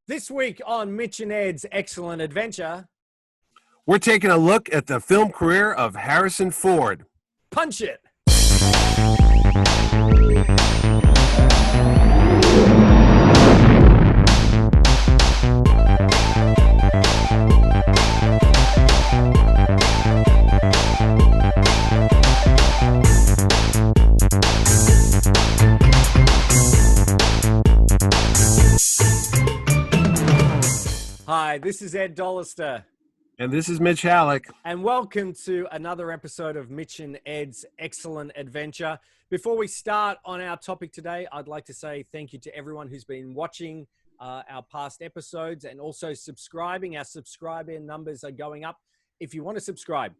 This week on Mitch and Ed's Excellent Adventure, we're taking a look at the film career of Harrison Ford. Punch it! Hi, this is Ed Dollister. And this is Mitch Halleck. And welcome to another episode of Mitch and Ed's Excellent Adventure. Before we start on our topic today, I'd like to say thank you to everyone who's been watching our past episodes and also subscribing. Our subscriber numbers are going up. If you want to subscribe,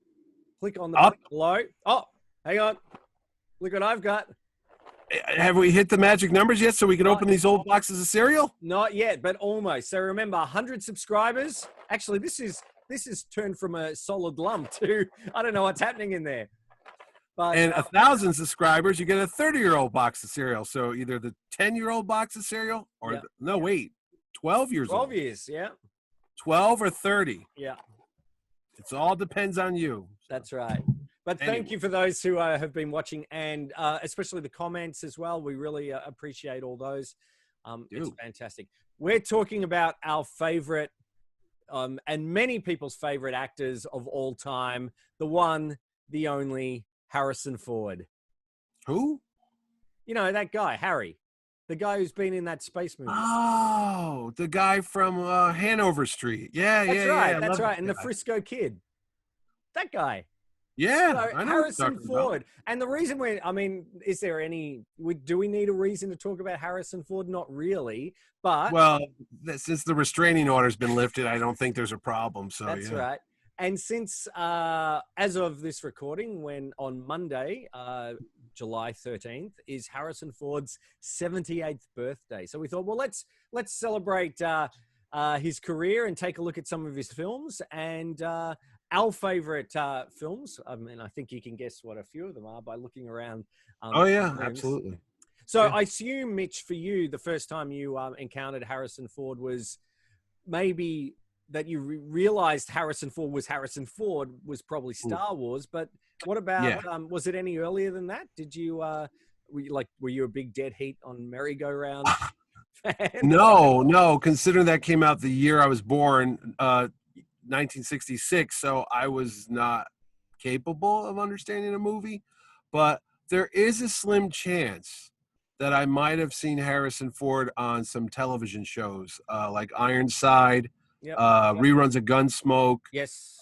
click on the button below. Oh, hang on. Look what I've got. Have we hit the magic numbers yet so we can open these old boxes of cereal? Not yet, but almost. So remember, 100 subscribers. Actually, this is turned from a solid lump to, I don't know what's happening in there. But, and 1,000 subscribers, you get a 30-year-old box of cereal. So either the 10-year-old box of cereal or, 12 years old. 12 years, yeah. 12 or 30. Yeah. It all depends on you. That's right. But thank you for those who have been watching and especially the comments as well. We really appreciate all those. It's fantastic. We're talking about our favorite and many people's favorite actors of all time. The one, the only, Harrison Ford. Who? You know, that guy, Harry. The guy who's been in that space movie. Oh, the guy from Hanover Street. That's right. That's right. And the Frisco Kid. That guy. Yeah, so, I know Harrison Ford. And the reason is there do we need a reason to talk about Harrison Ford? Not really, but. Well, since the restraining order's been lifted, I don't think there's a problem. So that's right. And since, as of this recording, when on Monday, July 13th, is Harrison Ford's 78th birthday. So we thought, well, let's celebrate his career and take a look at some of his films and, our favorite films. I mean, I think you can guess what a few of them are by looking around. Absolutely. So I assume, Mitch, for you, the first time you encountered Harrison Ford was maybe that you realized Harrison Ford was probably Star Wars. But what about, was it any earlier than that? Did you, were you a big Dead Heat on Merry-Go-Round fan? No. Considering that came out the year I was born, 1966, so I was not capable of understanding a movie, but there is a slim chance that I might have seen Harrison Ford on some television shows like Ironside, reruns of Gunsmoke,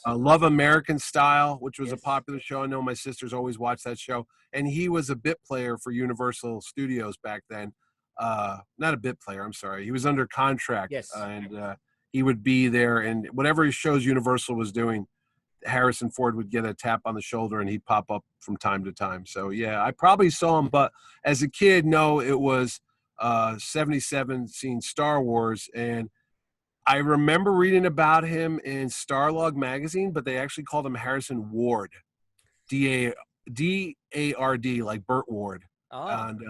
Love American Style, which was a popular show. I know my sisters always watched that show, and he was a bit player for Universal Studios back then. Not a bit player, I'm sorry. He was under contract, and he would be there, and whatever shows Universal was doing, Harrison Ford would get a tap on the shoulder, and he'd pop up from time to time. So, yeah, I probably saw him, but as a kid, no, it was 77, seeing Star Wars, and I remember reading about him in Starlog magazine, but they actually called him Harrison Ward, D-A-R-D, like Burt Ward. Oh. And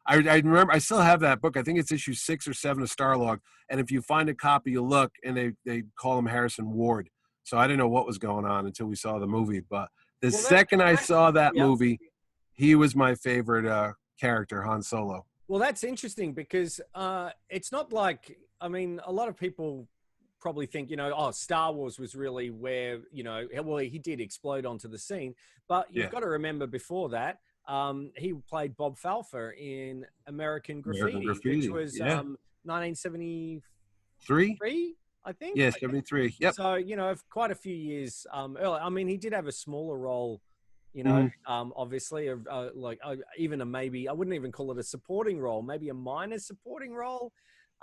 I remember, I still have that book. I think it's issue 6 or 7 of Starlog. And if you find a copy, you look, and they call him Harrison Ward. So I didn't know what was going on until we saw the movie. But the second I saw that movie, he was my favorite character, Han Solo. Well, that's interesting because it's not like, I mean, a lot of people probably think, Star Wars was really where, he did explode onto the scene. But you've got to remember before that, he played Bob Falfer in American Graffiti, which was 1973, I think. Yeah, 73. Yep. So, quite a few years earlier. I mean, he did have a smaller role, obviously, even maybe, I wouldn't even call it a supporting role, maybe a minor supporting role.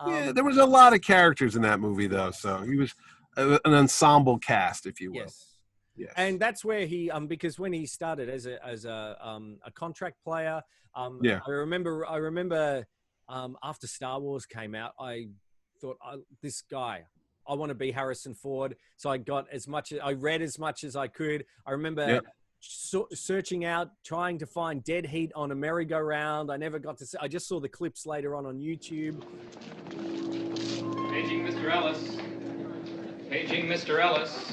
There was a lot of characters in that movie, though. So he was an ensemble cast, if you will. Yes. And that's where he, because when he started as a contract player, I remember after Star Wars came out, I thought, this guy, I want to be Harrison Ford. So I read as much as I could. I remember searching out, trying to find Dead Heat on a Merry-Go-Round. I never got to see, I just saw the clips later on YouTube. Paging Mr. Ellis. Paging Mr. Ellis.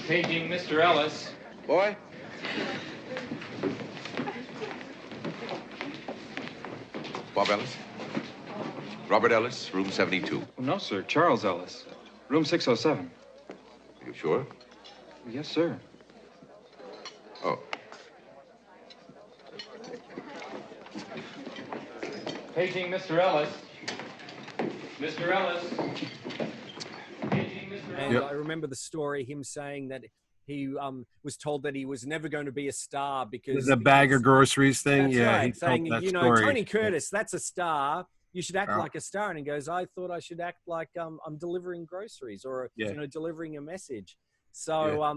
Paging Mr. Ellis. Boy? Bob Ellis? Robert Ellis, room 72. Oh, no, sir. Charles Ellis. Room 607. You sure? Yes, sir. Oh. Paging Mr. Ellis. Mr. Ellis. Paging Mr. And Ellis. I remember the story, him saying that he was told that he was never going to be a star because The bag of groceries thing. That's Yeah, right. he Saying, told that you know, story. Tony Curtis, that's a star. You should act Yeah. like a star. And he goes, I thought I should act like I'm delivering groceries or Yeah. you know, delivering a message. So Yeah.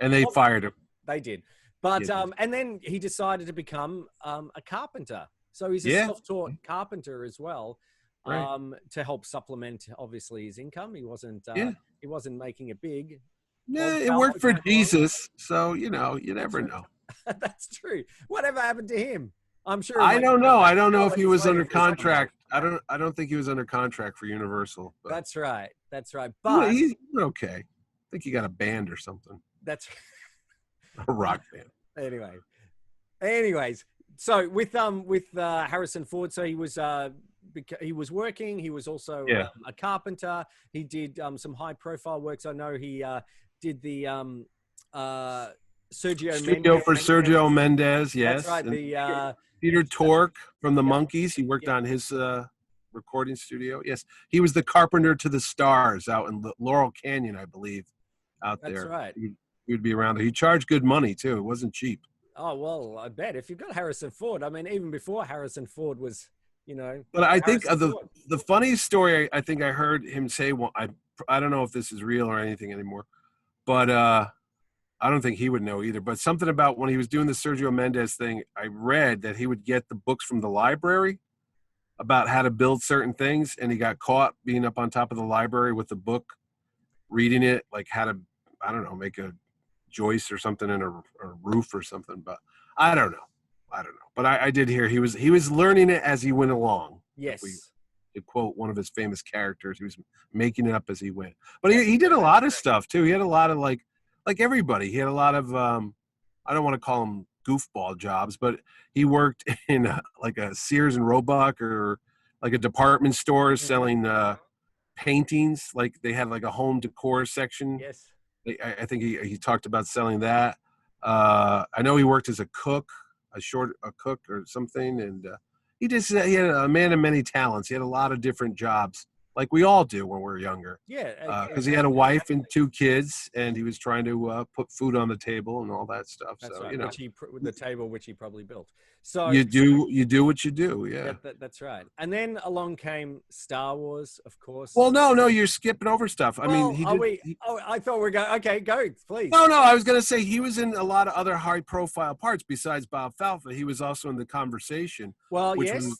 And they fired him. they did. But Yeah. and then he decided to become a carpenter. So he's a Yeah. self-taught carpenter as well. Right. To help supplement obviously his income. He wasn't Yeah. he wasn't making it big. Yeah, it Well, worked for well, Jesus. So, you know, you never know. That's true. Whatever happened to him? I'm sure. I don't know. I don't know if he was waiting under for his comeback. contract. I don't think he was under contract for Universal. But That's right. That's right. well, But he's okay. I think he got a band or something. that's A rock band. anyway. Anyways, so with Harrison Ford, so he was working. He was also Yeah. a carpenter. He did some high profile works. I know he did the Sergio Studio Mendes. for Sergio Mendes, yes. That's right. And The Peter Tork from the Monkees. He worked on his recording studio. Yes, he was the carpenter to the stars out in Laurel Canyon, I believe, out That's there. right. He would be around there. He charged good money too. It wasn't cheap. Oh well, I bet if you've got Harrison Ford. I mean, even before Harrison Ford was, you know. But I think Harrison Ford. the funniest story I think I heard him say. Well, I don't know if this is real or anything anymore, but I don't think he would know either. But something about when he was doing the Sergio Mendes thing, I read that he would get the books from the library about how to build certain things, and he got caught being up on top of the library with the book, reading it, like how to, I don't know, make a joist or something in a roof or something. But I don't know. But I did hear he was learning it as he went along. Yes. To quote one of his famous characters, he was making it up as he went. But he did a lot of stuff too. He had a lot of like everybody. He had a lot of I don't want to call them goofball jobs, but he worked in like a Sears and Roebuck or like a department store selling paintings. Like they had like a home decor section. Yes. I think he talked about selling that. I know he worked as a cook, a cook or something, and he had a man of many talents. He had a lot of different jobs, like we all do when we're younger. Yeah. Because he had a wife and 2 kids, and he was trying to put food on the table and all that stuff. That's so right. you know, The table which he probably built. So you do what you do. Yeah. that's right. And then along came Star Wars, of course. Well, no, you're skipping over stuff. I mean, I thought we're going. Okay, go please. No, I was going to say he was in a lot of other high-profile parts besides Bob Falfa. He was also in The Conversation, which was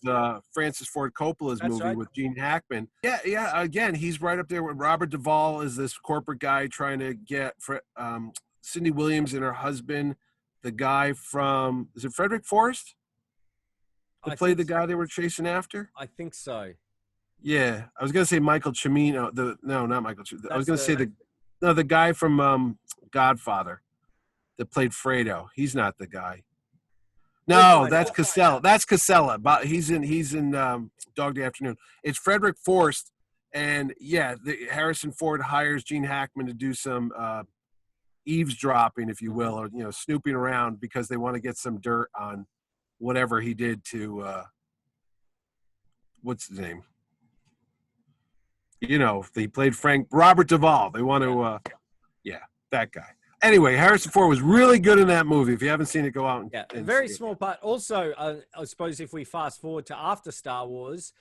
Francis Ford Coppola's movie with Gene Hackman. Yeah. Again, he's right up there with Robert Duvall as this corporate guy trying to get Cindy Williams and her husband, the guy from, is it Frederick Forrest? To play the guy they were chasing after? I think so. Yeah, I was gonna say Michael Cimino. Not Michael. I was gonna say the guy from Godfather that played Fredo. He's not the guy. No, that's Casella. That's Casella. But he's in Dog Day Afternoon. It's Frederick Forrest, and Harrison Ford hires Gene Hackman to do some eavesdropping, if you will, or snooping around because they want to get some dirt on whatever he did to what's his name? He played Robert Duvall. They want to that guy. Anyway, Harrison Ford was really good in that movie. If you haven't seen it, go out and a very small part. Also, I suppose if we fast forward to after Star Wars,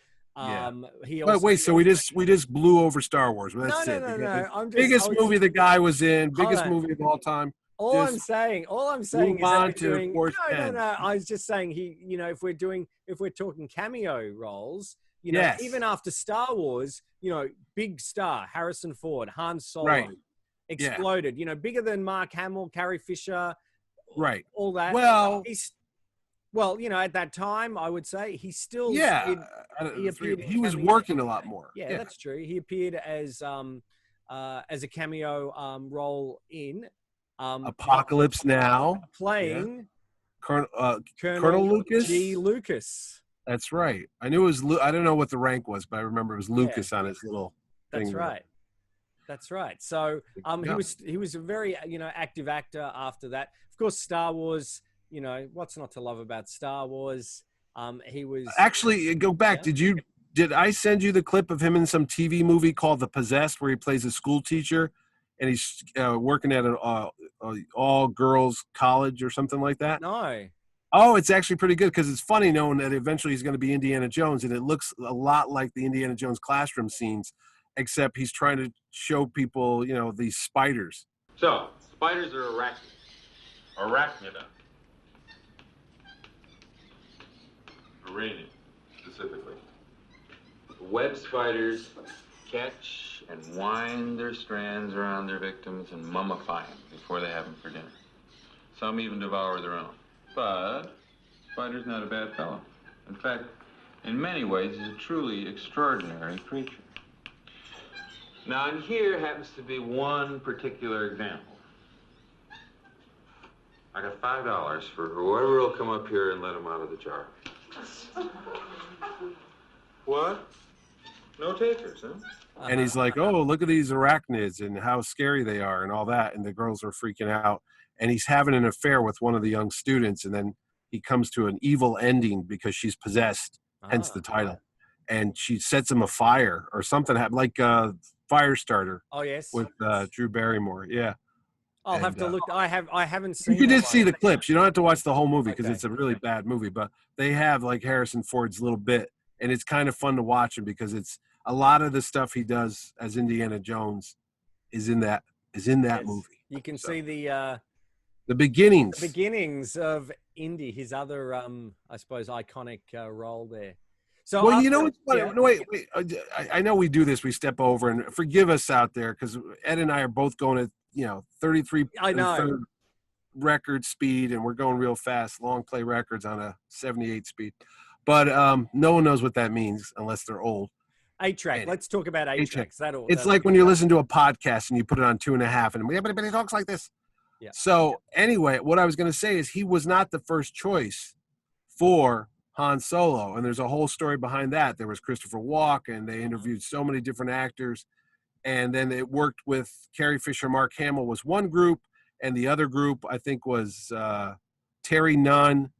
he also. Wait, so we just blew over Star Wars. Well, that's No. Biggest movie the guy was in. Biggest movie of all time. All I'm saying is that we're doing. No. I was just saying if we're talking cameo roles, even after Star Wars, big star Harrison Ford, Han Solo, exploded. Bigger than Mark Hamill, Carrie Fisher, right? All that. Well, Well, at that time, I would say he still Yeah, he appeared in he was cameo. working a lot more. Yeah, that's true. He appeared as a cameo role in Apocalypse Now, playing Colonel Lucas. G. Lucas. That's right. I knew it was. I don't know what the rank was, but I remember it was Lucas on his little thing. That's right. That's right. So he was a very active actor after that. Of course, Star Wars. What's not to love about Star Wars? He was actually go back. Yeah. Did I send you the clip of him in some TV movie called The Possessed, where he plays a school teacher and he's working at an all girls college or something like that? No. Oh, it's actually pretty good because it's funny knowing that eventually he's going to be Indiana Jones, and it looks a lot like the Indiana Jones classroom scenes, except he's trying to show people, these spiders. So, spiders are arachnida. Arachnid, specifically. Web spiders catch and wind their strands around their victims and mummify them before they have them for dinner. Some even devour their own. But spider's not a bad fellow. In fact, in many ways, he's a truly extraordinary creature. Now, and here happens to be one particular example. I got $5 for whoever will come up here and let him out of the jar. What? No takers, huh? And he's like, oh, look at these arachnids and how scary they are and all that. And the girls are freaking out. And he's having an affair with one of the young students. And then he comes to an evil ending because she's possessed, hence the title. And she sets him afire or something, like Firestarter. Oh, yes. With Drew Barrymore. Yeah. I'll have to look. I haven't seen. You did see the clips. You don't have to watch the whole movie because it's a really bad movie. But they have like Harrison Ford's little bit. And it's kind of fun to watch him because it's a lot of the stuff he does as Indiana Jones is in that movie. You can see the beginnings. The beginnings of Indy, his other, I suppose, iconic role there. So, well, what's funny? No, wait. I know we do this. We step over, and forgive us out there because Ed and I are both going at 33 record speed, and we're going real fast. Long play records on a 78 speed, but no one knows what that means unless they're old. 8-track. Let's talk about 8-tracks. It's like when you listen to a podcast and you put it on 2.5, and everybody talks like this. Yeah. So anyway, what I was going to say is he was not the first choice for Han Solo, and there's a whole story behind that. There was Christopher Walken, and they interviewed so many different actors, and then it worked with Carrie Fisher. Mark Hamill was one group, and the other group I think was Terry Nunn.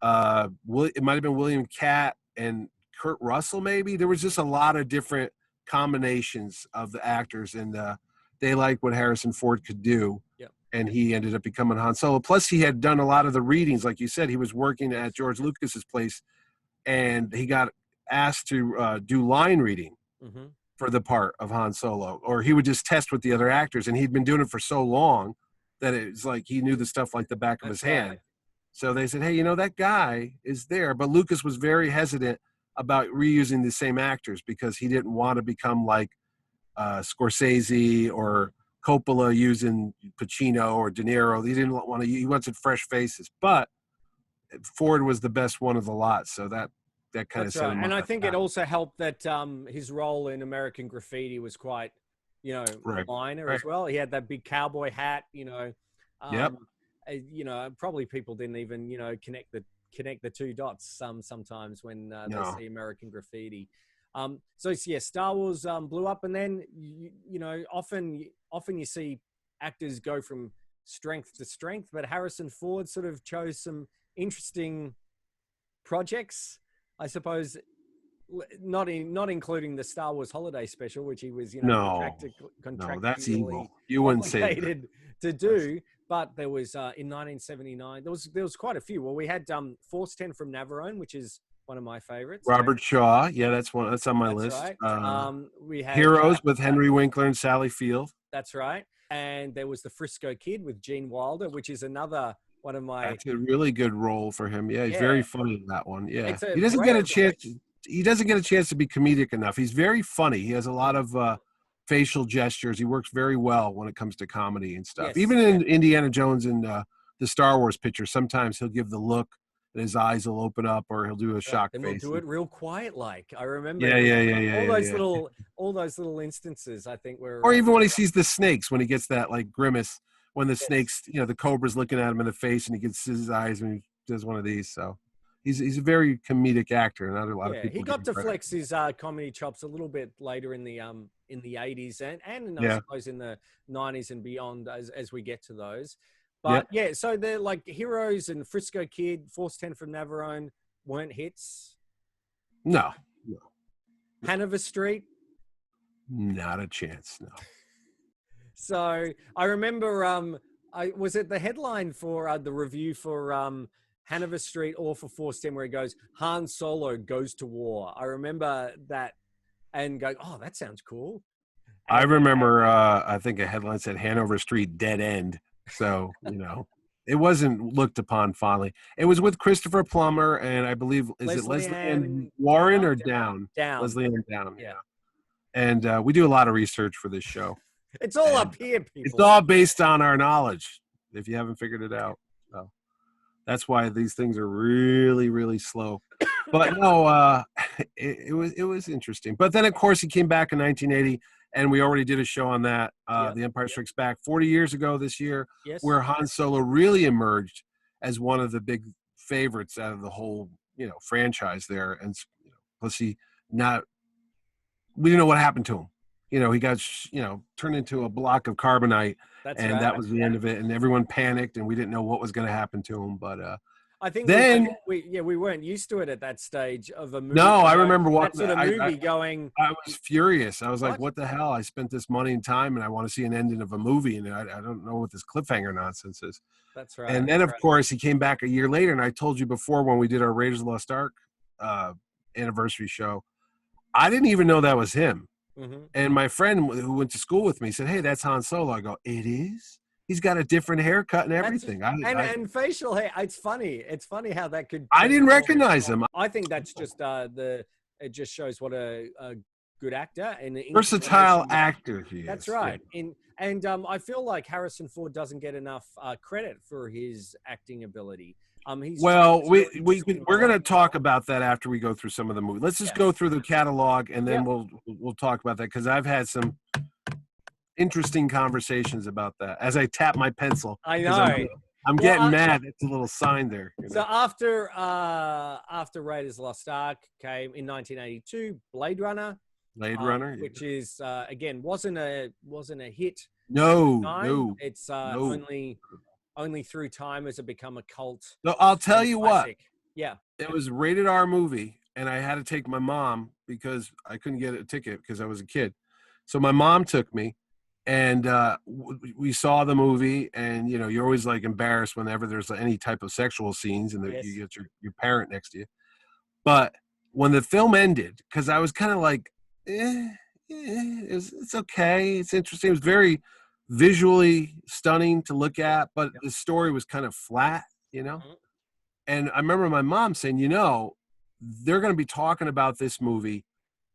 It might have been William Catt and Kurt Russell, maybe. There was just a lot of different combinations of the actors, and they liked what Harrison Ford could do. Yep. And he ended up becoming Han Solo. Plus, he had done a lot of the readings. Like you said, he was working at George Lucas's place, and he got asked to do line reading for the part of Han Solo. Or he would just test with the other actors, and he'd been doing it for so long that it's like he knew the stuff like the back of his hand. So they said, hey, that guy is there. But Lucas was very hesitant about reusing the same actors because he didn't want to become like Scorsese or Coppola using Pacino or De Niro. He didn't want to. He wanted fresh faces, but Ford was the best one of the lot. So that kind of set him up. And I think it also helped that his role in American Graffiti was quite, minor as well. He had that big cowboy hat. Probably people didn't even connect the two dots sometimes when they see American Graffiti. Star Wars blew up, and then often you see actors go from strength to strength, but Harrison Ford sort of chose some interesting projects, I suppose, not including the Star Wars Holiday Special, which he was contractually that's evil. You wouldn't say that. To do. But there was in 1979 there was quite a few. Well, we had Force 10 from Navarone, which is one of my favorites. Robert Shaw, that's on my list. Right. We had Heroes with Henry Winkler and Sally Field. That's right. And there was the Frisco Kid with Gene Wilder, which is another one of my. That's a really good role for him. Yeah, he's very funny in that one. Yeah, he doesn't get a chance to be comedic enough. He's very funny. He has a lot of facial gestures. He works very well when it comes to comedy and stuff. Even in Indiana Jones and the Star Wars picture, sometimes he'll give the look and his eyes will open up, or he'll do a shock Then face. we'll do it real quiet, like I remember. Yeah. All those little instances. I think were. Or even when he sees the snakes, when he gets that like grimace, when the snakes, the cobra's looking at him in the face, and he gets his eyes when he does one of these. So he's a very comedic actor, and not a lot of people. He got to give him credit. flex his comedy chops a little bit later in the 80s and I suppose in the 90s and beyond as we get to those. But so they're like Heroes and Frisco Kid, Force 10 from Navarone weren't hits. No. Hanover Street. Not a chance. No. So I remember, was it the headline for the review for Hanover Street or for Force 10 where he goes, Han Solo goes to war. I remember that and going, oh, that sounds cool. And I remember, I think a headline said Hanover Street dead end. So, it wasn't looked upon fondly. It was with Christopher Plummer and I believe, Leslie Ann Warren or Down? Down. Leslie Ann Down, yeah. And we do a lot of research for this show. It's all up here, people. It's all based on our knowledge, if you haven't figured it out. So that's why these things are really, really slow. But no, it was interesting. But then, of course, he came back in 1980, and we already did a show on that, The Empire Strikes Back, 40 years ago this year, where Han Solo really emerged as one of the big favorites out of the whole, franchise there. And plus, we didn't know what happened to him. He got, turned into a block of carbonite, that was the end of it. And everyone panicked, and we didn't know what was going to happen to him. But I think then we weren't used to it at that stage of a movie. No, I remember that sort of movie going. I was furious. I was like, "What the hell? I spent this money and time, and I want to see an ending of a movie, and I don't know what this cliffhanger nonsense is." That's right. And then, of course, he came back a year later, and I told you before when we did our Raiders of the Lost Ark anniversary show, I didn't even know that was him. Mm-hmm. And my friend who went to school with me said, "Hey, that's Han Solo." I go, "It is? He's got a different haircut and everything." And facial hair. It's funny. It's funny how that could. I didn't recognize him. I think that's just it just shows what a good actor and versatile actor he is. That's right. Yeah. And I feel like Harrison Ford doesn't get enough credit for his acting ability. We're going to talk about that after we go through some of the movies. Let's just go through the catalog, and then we'll talk about that, because I've had some interesting conversations about that as I tap my pencil. I know. I'm getting mad. It's a little sign there. So after Raiders Lost Ark came in 1982, Blade Runner, which is again wasn't a hit. No. It's only through time has it become a cult. So I'll tell you classic. what. Yeah. It was a rated R movie, and I had to take my mom because I couldn't get a ticket because I was a kid. So my mom took me, and we saw the movie, and you're always like embarrassed whenever there's any type of sexual scenes, and you get your parent next to you. But when the film ended, because I was kind of like, it's okay, it's interesting. It was very visually stunning to look at, but the story was kind of flat, Mm-hmm. And I remember my mom saying, they're going to be talking about this movie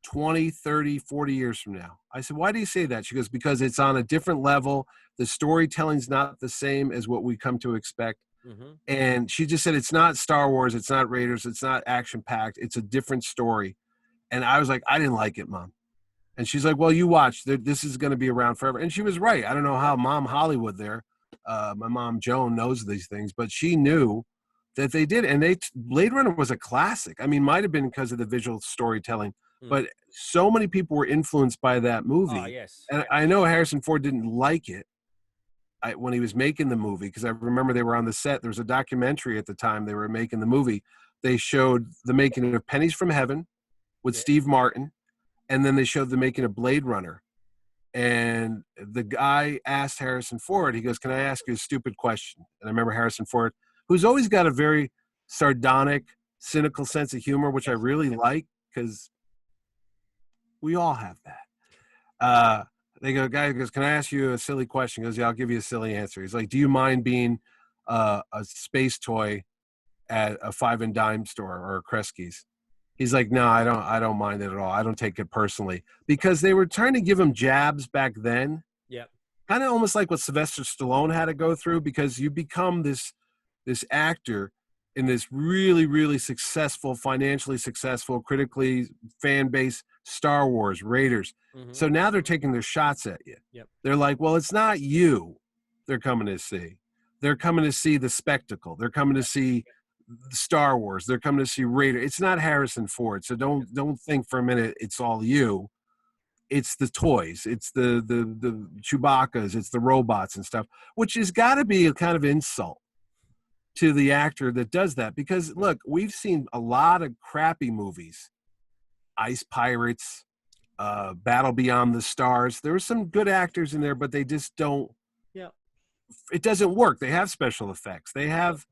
20, 30, 40 years from now. I said, why do you say that? She goes, because it's on a different level. The storytelling's not the same as what we come to expect. Mm-hmm. And she just said, it's not Star Wars. It's not Raiders. It's not action-packed. It's a different story. And I was like, I didn't like it, Mom. And she's like, well, you watch. This is going to be around forever. And she was right. I don't know how Mom Hollywood there, my mom Joan, knows these things, but she knew that they did. And Blade Runner was a classic. I mean, might have been because of the visual storytelling, but so many people were influenced by that movie. Oh, yes. And I know Harrison Ford didn't like it when he was making the movie, because I remember they were on the set. There was a documentary at the time they were making the movie. They showed the making of Pennies from Heaven with Steve Martin. And then they showed the making of Blade Runner. And the guy asked Harrison Ford, he goes, can I ask you a stupid question? And I remember Harrison Ford, who's always got a very sardonic, cynical sense of humor, which I really like, because we all have that. Guy goes, can I ask you a silly question? He goes, yeah, I'll give you a silly answer. He's like, do you mind being a space toy at a 5 and dime store or a Kresge's? He's like, no, I don't mind it at all. I don't take it personally, because they were trying to give him jabs back then. Yeah. Kind of almost like what Sylvester Stallone had to go through, because you become this actor in this really, really successful, financially successful, critically fan base, Star Wars, Raiders. Mhm. So now they're taking their shots at you. Yep. They're like, well, it's not you they're coming to see. They're coming to see the spectacle. They're coming to see Star Wars. They're coming to see Raider. It's not Harrison Ford. So don't think for a minute it's all you. It's the toys. It's the Chewbacca's. It's the robots and stuff, which has got to be a kind of insult to the actor that does that. Because look, we've seen a lot of crappy movies, Ice Pirates, Battle Beyond the Stars. There were some good actors in there, but they just don't. Yeah, it doesn't work. They have special effects. They have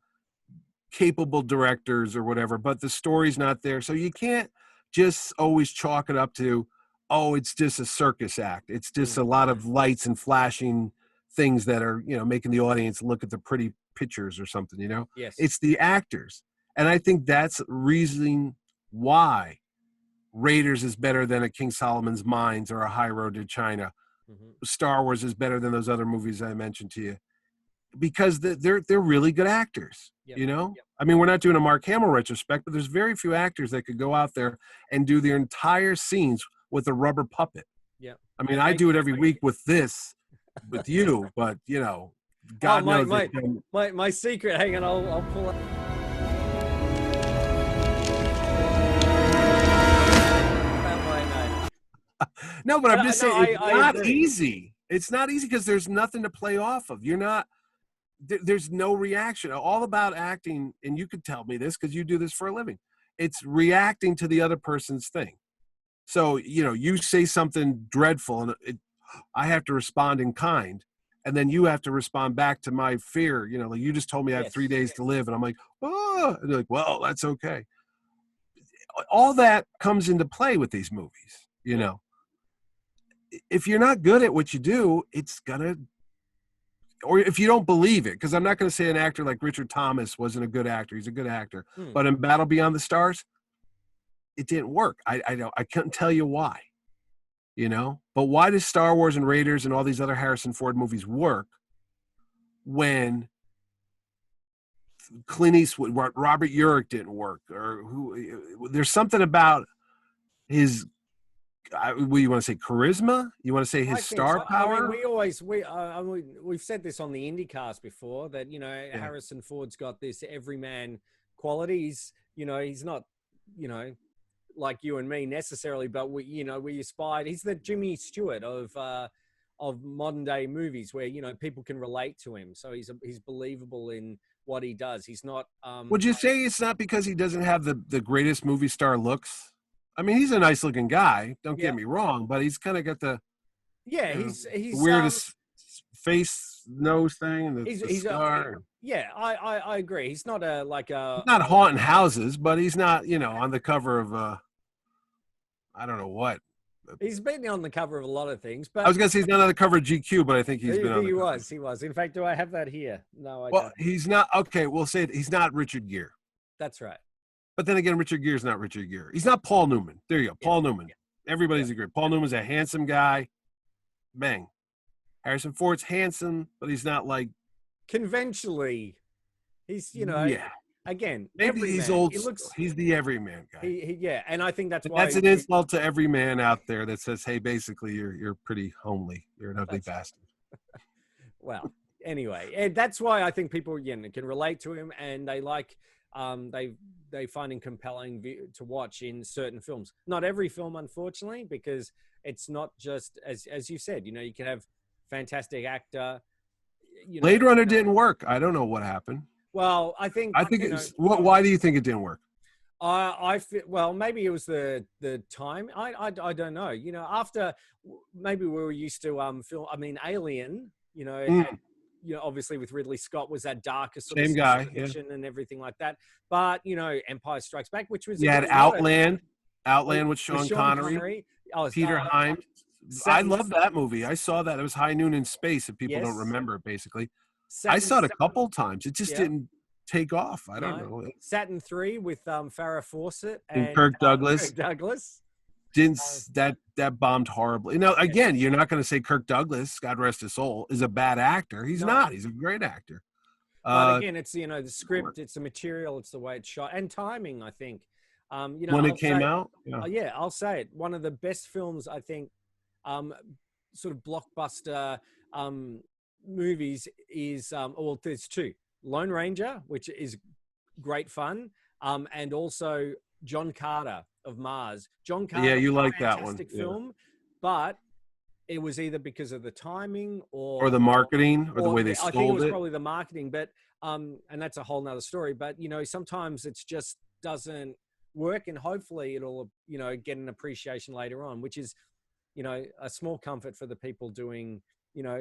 capable directors or whatever, but the story's not there. So you can't just always chalk it up to, oh, it's just a circus act. It's just a lot of lights and flashing things that are, making the audience look at the pretty pictures or something, Yes. It's the actors. And I think that's reason why Raiders is better than a King Solomon's Mines or a High Road to China. Mm-hmm. Star Wars is better than those other movies I mentioned to you, because they're really good actors. Yep. Yep. I mean, we're not doing a Mark Hamill retrospect, but there's very few actors that could go out there and do their entire scenes with a rubber puppet. Yeah. I mean, I do it every week with you, but God knows. My secret. Hang on, I'll pull up. No, but I'm just saying it's not agree. easy. It's not easy because there's nothing to play off of. There's no reaction. All about acting, and you could tell me this because you do this for a living. It's reacting to the other person's thing. So, you say something dreadful and I have to respond in kind, and then you have to respond back to my fear. Like you just told me I have 3 days to live, and I'm like, oh, and they're like, well, that's okay. All that comes into play with these movies, If you're not good at what you do, it's gonna, or if you don't believe it, because I'm not going to say an actor like Richard Thomas wasn't a good actor. He's a good actor. But in Battle Beyond the Stars, it didn't work. I couldn't tell you why, But why does Star Wars and Raiders and all these other Harrison Ford movies work when Clint Eastwood, Robert Urich didn't work, or there's something about his, what you want to say, charisma? You want to say his star power? I mean, we've said this on the IndieCast before that Harrison Ford's got this everyman quality. He's not like you and me necessarily, but we aspired. He's the Jimmy Stewart of modern day movies, where people can relate to him. So he's believable in what he does. He's not. Would you say it's not because he doesn't have the greatest movie star looks? I mean, he's a nice looking guy. Don't get me wrong, but he's kind of got the he's weirdest face nose thing and the scar. I agree. He's not not haunting houses, but he's not on the cover of I don't know what. He's been on the cover of a lot of things, but I was gonna say he's not on the cover of GQ, but I think he's been on. He was. In fact, do I have that here? No, I don't. Well, he's not. Okay, we'll say he's not Richard Gere. That's right. But then again, Richard Gere's not Richard Gere. He's not Paul Newman. There you go, Paul Newman. Everybody's agreed. Paul Newman's a handsome guy. Bang. Harrison Ford's handsome, but he's not like conventionally. He's again. Maybe he's old. He's the everyman guy. And I think that's why that's an insult to every man out there that says, "Hey, basically, you're pretty homely. You're an ugly bastard." Well, anyway, and that's why I think people can relate to him, and they like. They find him compelling to watch in certain films. Not every film, unfortunately, because it's not just as you said. You can have fantastic actor. Blade Runner didn't work. I don't know what happened. Well, I think it's. Why do you think it didn't work? I feel, well, maybe it was the time. I don't know. After maybe we were used to film. I mean, Alien. Obviously with Ridley Scott was that darker sort of guy, and everything like that. But Empire Strikes Back, which was Outland with Sean Connery. Peter Hyams. I love that movie. I saw that. It was High Noon in Space. If people don't remember it, basically, I saw it a couple times. It just didn't take off. I don't know. Saturn 3 with Farrah Fawcett and Kirk Douglas. Didn't that bombed horribly. Again, you're not going to say Kirk Douglas, God rest his soul, is a bad actor. He's not. He's a great actor. But again, it's the script, it's the material, it's the way it's shot, and timing. I think. When it came out, yeah, I'll say it. One of the best films, I think, sort of blockbuster movies is well, there's two: Lone Ranger, which is great fun, and also John Carter of Mars. John Carter, yeah, you like that one? fantastic film, but it was either because of the timing Or the marketing, or the way they I think it sold was it. probably the marketing, but and that's a whole nother story. But sometimes it's just doesn't work, and hopefully it'll get an appreciation later on, which is a small comfort for the people doing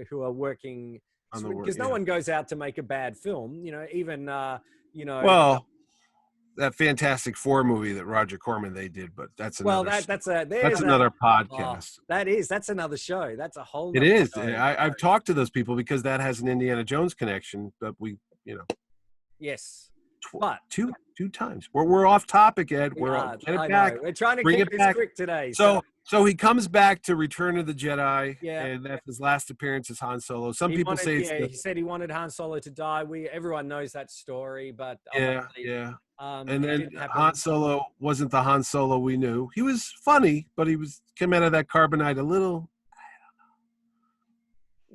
who are working, because no one goes out to make a bad film, even well, that Fantastic Four movie that Roger Corman they did, but that's another that's another podcast. That's another show. That's a whole It is. show. I've talked to those people because that has an Indiana Jones connection, but we yes, but two times we're off topic, Ed. We're get it back. We're trying to bring keep it this back quick today. So he comes back to Return of the Jedi, Yeah. and that's his last appearance as Han Solo. Some people say he said he wanted Han Solo to die. Everyone knows that story, but yeah. And then didn't happen. Han Solo wasn't the Han Solo we knew. He was funny, but came out of that carbonite a little.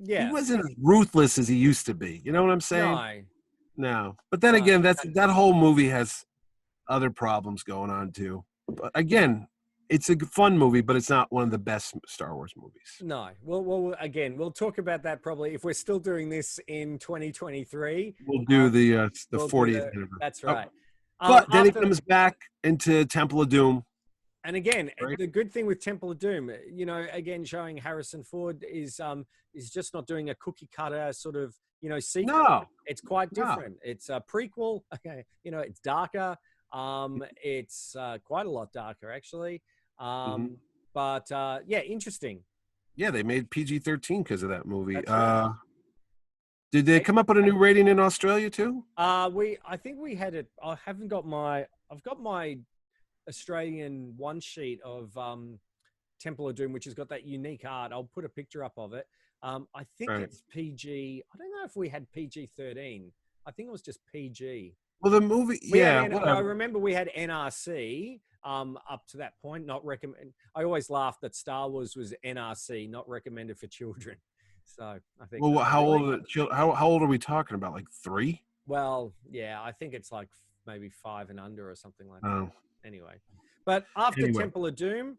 Yeah, he wasn't as ruthless as he used to be. You know what I'm saying? No. But then again, that whole movie has other problems going on too. But again, it's a fun movie, but it's not one of the best Star Wars movies. No. Well, again, we'll talk about that probably if we're still doing this in 2023. We'll do the 40th anniversary. That's right. But then he comes back into Temple of Doom. And again, the good thing with Temple of Doom, again, showing Harrison Ford is just not doing a cookie cutter sort of, sequel. No. It's quite different. It's a prequel. Okay. It's darker. It's quite a lot darker, actually. But yeah, interesting. Yeah, they made PG-13 because of that movie. That's right. Did they come up with a new rating in Australia too? I think we had it. I've got my Australian one sheet of Temple of Doom, which has got that unique art. I'll put a picture up of it. I think it's PG. I don't know if we had PG-13. I think it was just PG. Well, the movie, I remember we had NRC up to that point. Not recommend. I always laughed that Star Wars was NRC, not recommended for children. So I think. Well, how old are we talking about? Like 3? Well, yeah, I think it's like maybe 5 and under or something like that. Oh. Anyway, but after Temple of Doom,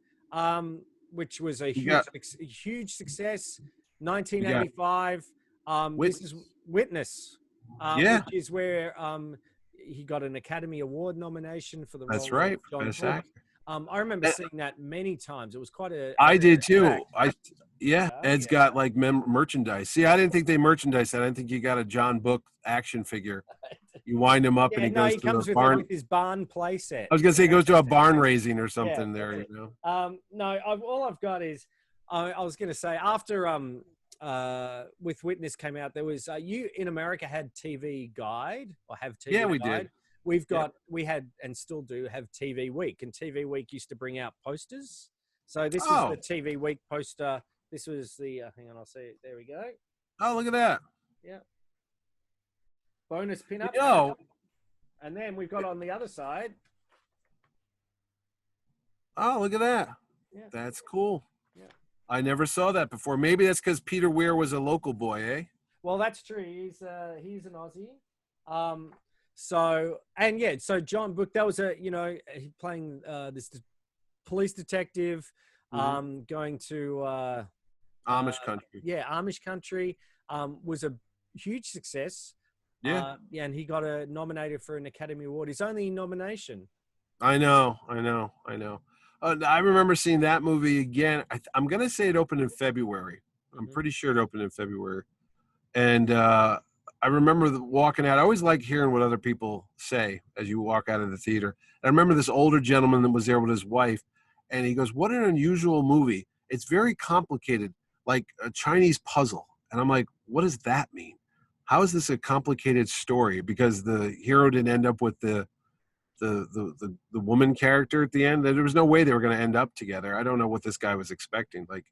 which was a huge success, 1985. This is Witness. Which is where he got an Academy Award nomination for the role. That's right. Of John Hook. I remember seeing that many times. It was quite a. I did too. Ed's got like merchandise. See, I didn't think they merchandise that. I didn't think you got a John Book action figure. You wind him up and he goes to the barn. With his barn playset. I was gonna say he goes to a barn raising or something there. No, all I've got is I was gonna say after with Witness came out, there was you in America had TV Guide or have TV. Yeah, we Guide. did. We had and still do have TV Week, and TV Week used to bring out posters. So this was the TV Week poster. This was the hang on, I'll see it. There we go. Oh, look at that. Yeah. Bonus pin-up. And then we've got on the other side. Oh, look at that. Yeah. That's cool. Yeah. I never saw that before. Maybe that's because Peter Weir was a local boy, eh? Well, that's true. He's an Aussie. So John Book, that was playing this police detective, going to Amish country. Yeah, Amish country. Was a huge success. Yeah. And he got nominated for an Academy Award. His only nomination. I know. I remember seeing that movie again. I'm going to say it opened in February. I'm pretty sure it opened in February. And I remember walking out. I always like hearing what other people say as you walk out of the theater. I remember this older gentleman that was there with his wife, and he goes, "What an unusual movie. It's very complicated, like a Chinese puzzle." And I'm like, what does that mean? How is this a complicated story? Because the hero didn't end up with the woman character at the end. There was no way they were going to end up together. I don't know what this guy was expecting. Like,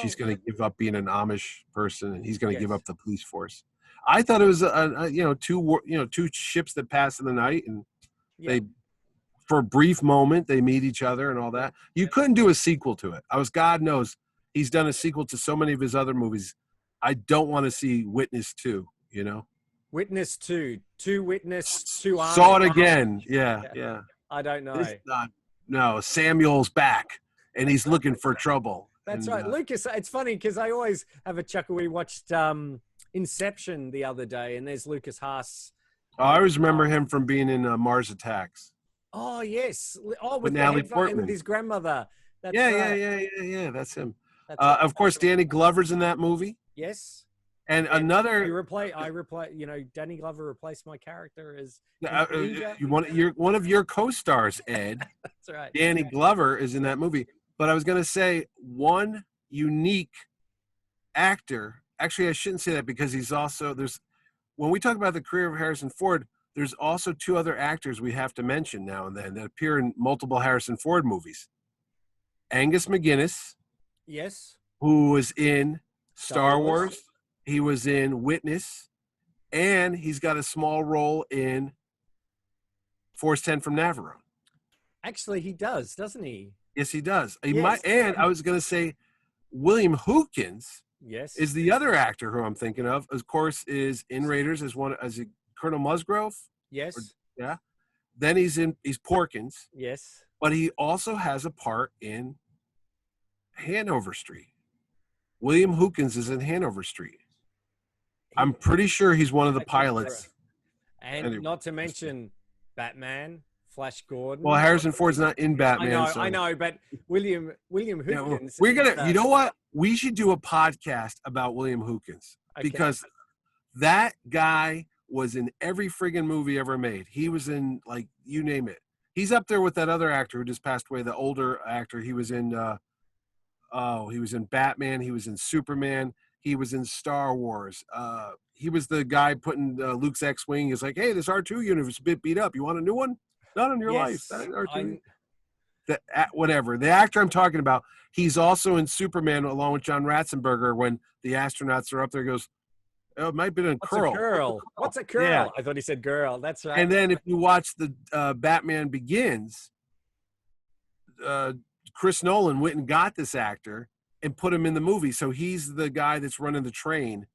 she's going to give up being an Amish person, and he's going to give up the police force. I thought it was two ships that pass in the night, and they, for a brief moment, they meet each other and all that. You couldn't do a sequel to it. God knows he's done a sequel to so many of his other movies. I don't want to see Witness 2, you know? Witness 2. Two Witness, 2 Army. Saw it again. Yeah. I don't know. No, Samuel's back, and he's looking for trouble. That's and, right. Lucas, it's funny because I always have a chuckle. We watched Inception the other day, and there's Lucas Haas. Oh, I always remember him from being in Mars Attacks. Oh, yes. Oh, with Natalie the Portman. with his grandmother. That's Yeah. That's him. Of course, Danny Glover's in that movie. Yes. And another. Danny Glover replaced my character as. One of your co-stars, Ed. That's right. Danny Glover is in that movie. But I was going to say one unique actor. Actually, I shouldn't say that because when we talk about the career of Harrison Ford, there's also 2 other actors we have to mention now and then that appear in multiple Harrison Ford movies. Angus Mcginnis. Yes. Who was in Star Wars. He was in Witness. And he's got a small role in Force 10 from Navarone. Actually, he does, doesn't he? Yes, he does. And I was going to say William Hootkins is the other actor who I'm thinking of. Of course, is in Raiders as Colonel Musgrove. Yes. Then he's Porkins. Yes. But he also has a part in Hanover Street. William Hootkins is in Hanover Street. I'm pretty sure he's one of the pilots. And anyway. Not to mention Batman, Flash Gordon. Well, Harrison Ford's not in Batman. I know, but William Hootkins. We're gonna. You know what? We should do a podcast about William Hootkins because that guy was in every friggin' movie ever made. He was in you name it. He's up there with that other actor who just passed away, the older actor. He was in. He was in Batman. He was in Superman. He was in Star Wars. He was the guy putting Luke's X-Wing. He's like, hey, this R2 unit is a bit beat up. You want a new one? Not in your life. Whatever. The actor I'm talking about, he's also in Superman along with John Ratzenberger when the astronauts are up there. He goes, oh, it might have been a curl. What's a curl? Yeah. I thought he said girl. That's right. And then if you watch the Batman Begins, Chris Nolan went and got this actor and put him in the movie. So he's the guy that's running the train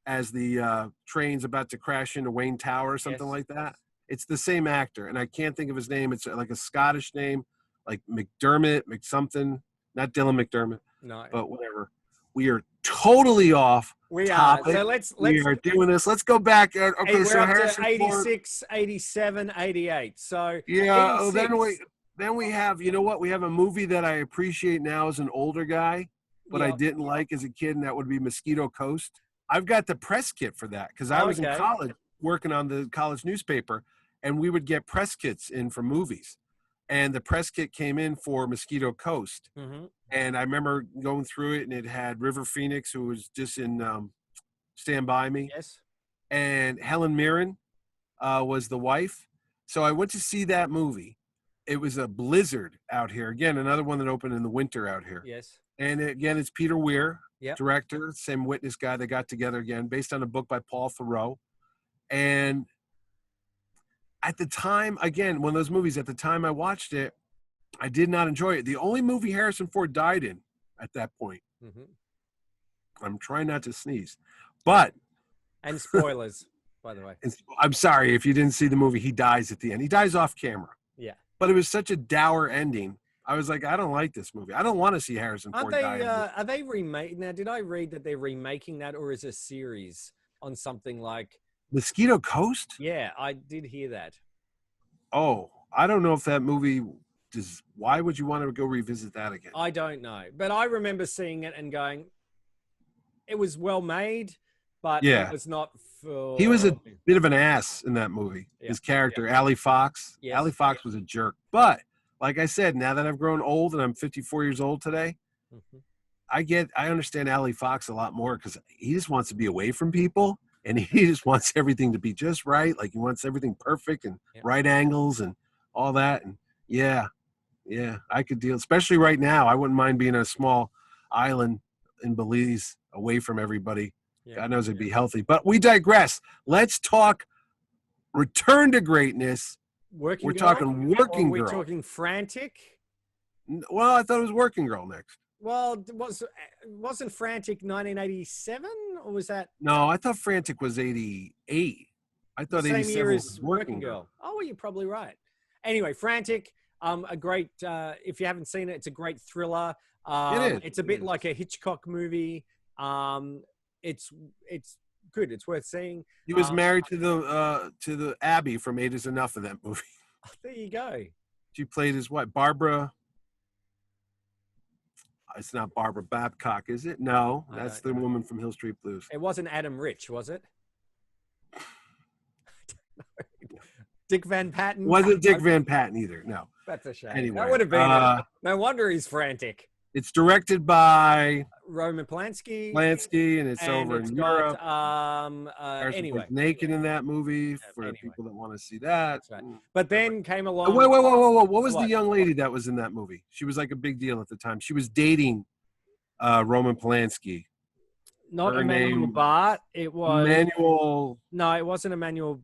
as the train's about to crash into Wayne Tower or something like that. It's the same actor, and I can't think of his name. It's like a Scottish name, like McDermott, McSomething, not Dylan McDermott. No. But whatever. We are totally off topic. So let's we are doing this. Let's go back. Okay, we're so up Harrison to 86, Ford, 87, 88. So yeah, 86. Then we have, you know what? We have a movie that I appreciate now as an older guy, but I didn't like as a kid, and that would be Mosquito Coast. I've got the press kit for that because I was in college working on the college newspaper, and we would get press kits in for movies. And the press kit came in for Mosquito Coast. Mm-hmm. And I remember going through it, and it had River Phoenix, who was just in Stand By Me. Yes. And Helen Mirren was the wife. So I went to see that movie. It was a blizzard out here. Again, another one that opened in the winter out here. Yes. And again, it's Peter Weir, director, same Witness guy. They got together again, based on a book by Paul Theroux. And at the time, again, one of those movies, at the time I watched it, I did not enjoy it. The only movie Harrison Ford died in at that point. Mm-hmm. I'm trying not to sneeze. But. And spoilers, by the way. I'm sorry if you didn't see the movie. He dies at the end. He dies off camera. Yeah. But it was such a dour ending. I was like, I don't like this movie. I don't want to see Harrison Ford die. Are they remaking? Now, did I read that they're remaking that, or is it a series on something like Mosquito Coast? Yeah, I did hear that. Oh, I don't know if that movie does. Why would you want to go revisit that again? I don't know, but I remember seeing it and going, it was well made, but it was not for. He was a bit of an ass in that movie. Yeah. His character, Ali Fox. Yes. Ali Fox was a jerk, but. Like I said, now that I've grown old and I'm 54 years old today, I understand Ali Fox a lot more because he just wants to be away from people and he just wants everything to be just right. Like he wants everything perfect and right angles and all that. And yeah, I could deal, especially right now. I wouldn't mind being on a small island in Belize away from everybody Yeah. God knows it'd be healthy. But we digress. Let's talk Return to Greatness. Working We're Girl? talking Working Or we're Girl. talking Frantic. Well, I thought it was Working Girl next. Well, wasn't Frantic 1987, or was that No, I thought Frantic was 88. I the thought same 87 year was as Working Girl. Oh, well, you're probably right. Anyway, Frantic, a great. If you haven't seen it, it's a great thriller. It is. It's a bit like a Hitchcock movie. It's good. It's worth seeing. He was married to the Abby from Eight Is Enough in that movie. There you go. She played his wife, Barbara. It's not Barbara Babcock, is it? No, that's the woman from Hill Street Blues. It wasn't Adam Rich, was it? Dick Van Patten? Wasn't Dick Van Patten either, no. That's a shame. Anyway, That would have been it. No wonder he's frantic. It's directed by Roman Polanski. and it's over in Europe. Harrison Anyway. Ford's naked in that movie for people that want to see that. That's right. But then came along. Wait. What was the young lady that was in that movie? She was like a big deal at the time. She was dating Roman Polanski. Not Her Emmanuel name- Bart. It was Manuel. No, it wasn't Emmanuel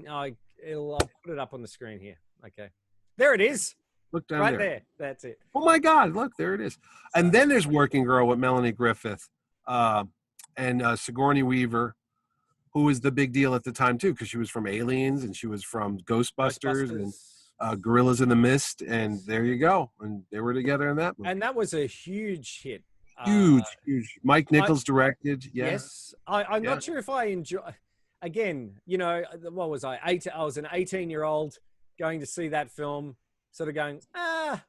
I'll put it up on the screen here. Okay. There it is. Look down Right there. there. That's it. Oh my God! Look, there it is. And then there's Working Girl with Melanie Griffith and Sigourney Weaver, who was the big deal at the time too, because she was from Aliens and she was from Ghostbusters and Gorillas in the Mist, and there you go. And they were together in that movie. And that was a huge hit. Huge. Mike Nichols directed. Yeah. Yes. I'm not sure if I enjoy. Again, what was I? I was an 18-year-old going to see that film, sort of going, I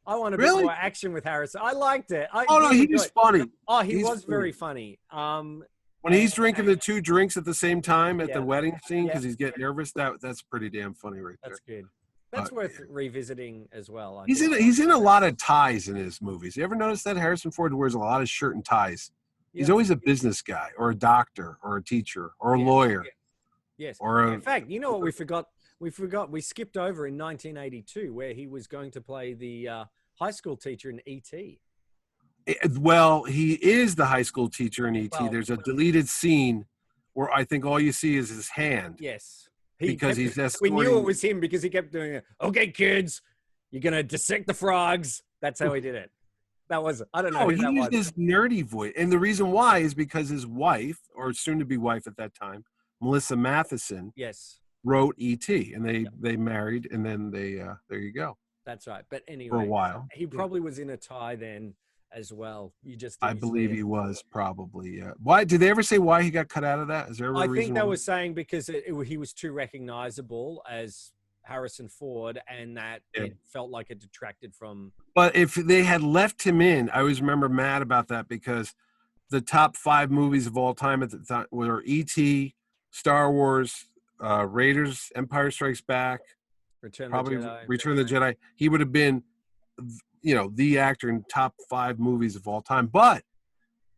want a bit more action with Harrison. I liked it. He was funny. Oh, he was very funny. When he's drinking the 2 drinks at the same time at the wedding scene because Yeah. he's getting nervous, that's pretty damn funny right there. That's good. That's worth revisiting as well. He's in a lot of ties in his movies. You ever notice that Harrison Ford wears a lot of shirt and ties? He's always a business guy or a doctor or a teacher or a lawyer. Yes. Or in fact, you know what we forgot? We skipped over in 1982 where he was going to play the high school teacher in E.T. Well, he is the high school teacher in E.T. Well, There's a deleted scene where I think all you see is his hand. Yes. He's We escorting. knew it was him because he kept doing it. Okay, kids, you're going to dissect the frogs. That's how he did it. That was, I don't know. No, who he that used was. his nerdy voice. And the reason why is because his wife, or soon-to-be wife at that time, Melissa Matheson, Yes. wrote E.T. and they married, and then they there you go. That's right. But anyway, For a while. he probably was in a tie then as well. You just I didn't see believe it. he was probably. Why did they ever say why he got cut out of that? Is there a I reason? think they why? were saying because he was too recognizable as Harrison Ford, and that it felt like it detracted from. But if they had left him in, I always remember mad about that because the top 5 movies of all time at the time were E.T., Star Wars, Raiders, Empire Strikes Back, Return probably of the Jedi. Return of the Jedi. He would have been, the actor in top 5 movies of all time. But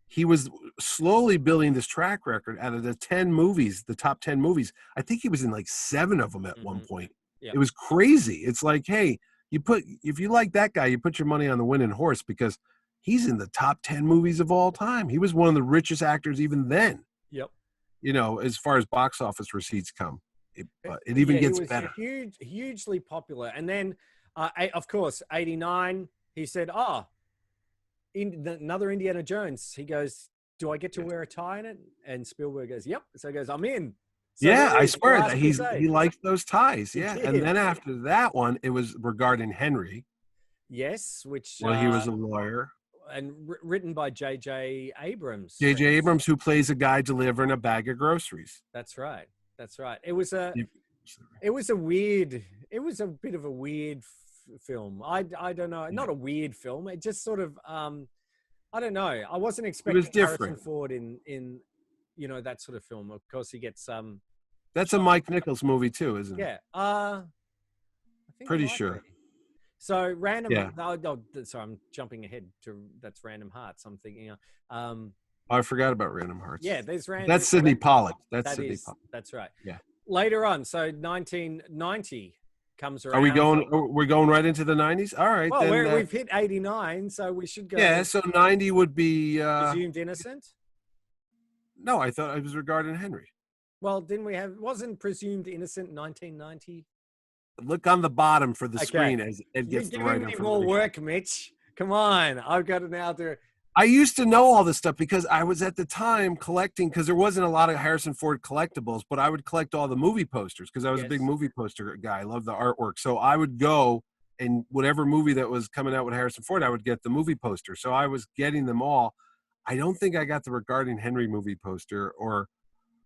he was slowly building this track record out of the 10 movies, the top 10 movies. I think he was in like 7 of them at one point. Yeah. It was crazy. It's like, hey, if you like that guy, you put your money on the winning horse because he's in the top 10 movies of all time. He was one of the richest actors even then. Yep. As far as box office receipts come. But it even gets he was better. Hugely popular. And then, of course, 89, he said, another Indiana Jones. He goes, do I get to wear a tie in it? And Spielberg goes, yep. So he goes, I'm in. So I swear that he likes those ties. Yeah. And then after that one, it was regarding Henry. Yes, which Well, he was a lawyer. And written by J.J. Abrams. J.J. Abrams, who plays a guy delivering a bag of groceries. That's right. It was a bit of a weird film. I don't know. Not a weird film. It just sort of, I don't know. I wasn't expecting Harrison Ford in that sort of film. Of course, he gets That's a Mike Nichols movie too, isn't it? Yeah. I think pretty sure. So random. Yeah. Sorry, I'm jumping ahead to that's Random Hearts. I'm thinking. I forgot about Random Hearts. Yeah, there's Random. That's Sidney Pollack. That's right. Yeah. Later on, so 1990 comes around. Are we going? We're going right into the 90s. All right. Well, then, we've hit 89, so we should go. Yeah. So 90 would be Presumed Innocent. No, I thought I was regarding Henry. Well, didn't we have, wasn't Presumed Innocent 1990? Look on the bottom for the Okay. screen as Ed You're gets the giving right me information. more work, Mitch. Come on. I've got it now to. I used to know all this stuff because I was at the time collecting, because there wasn't a lot of Harrison Ford collectibles, but I would collect all the movie posters because I was a big Yes. movie poster guy. I love the artwork. So I would go and whatever movie that was coming out with Harrison Ford, I would get the movie poster. So I was getting them all. I don't think I got the Regarding Henry movie poster, or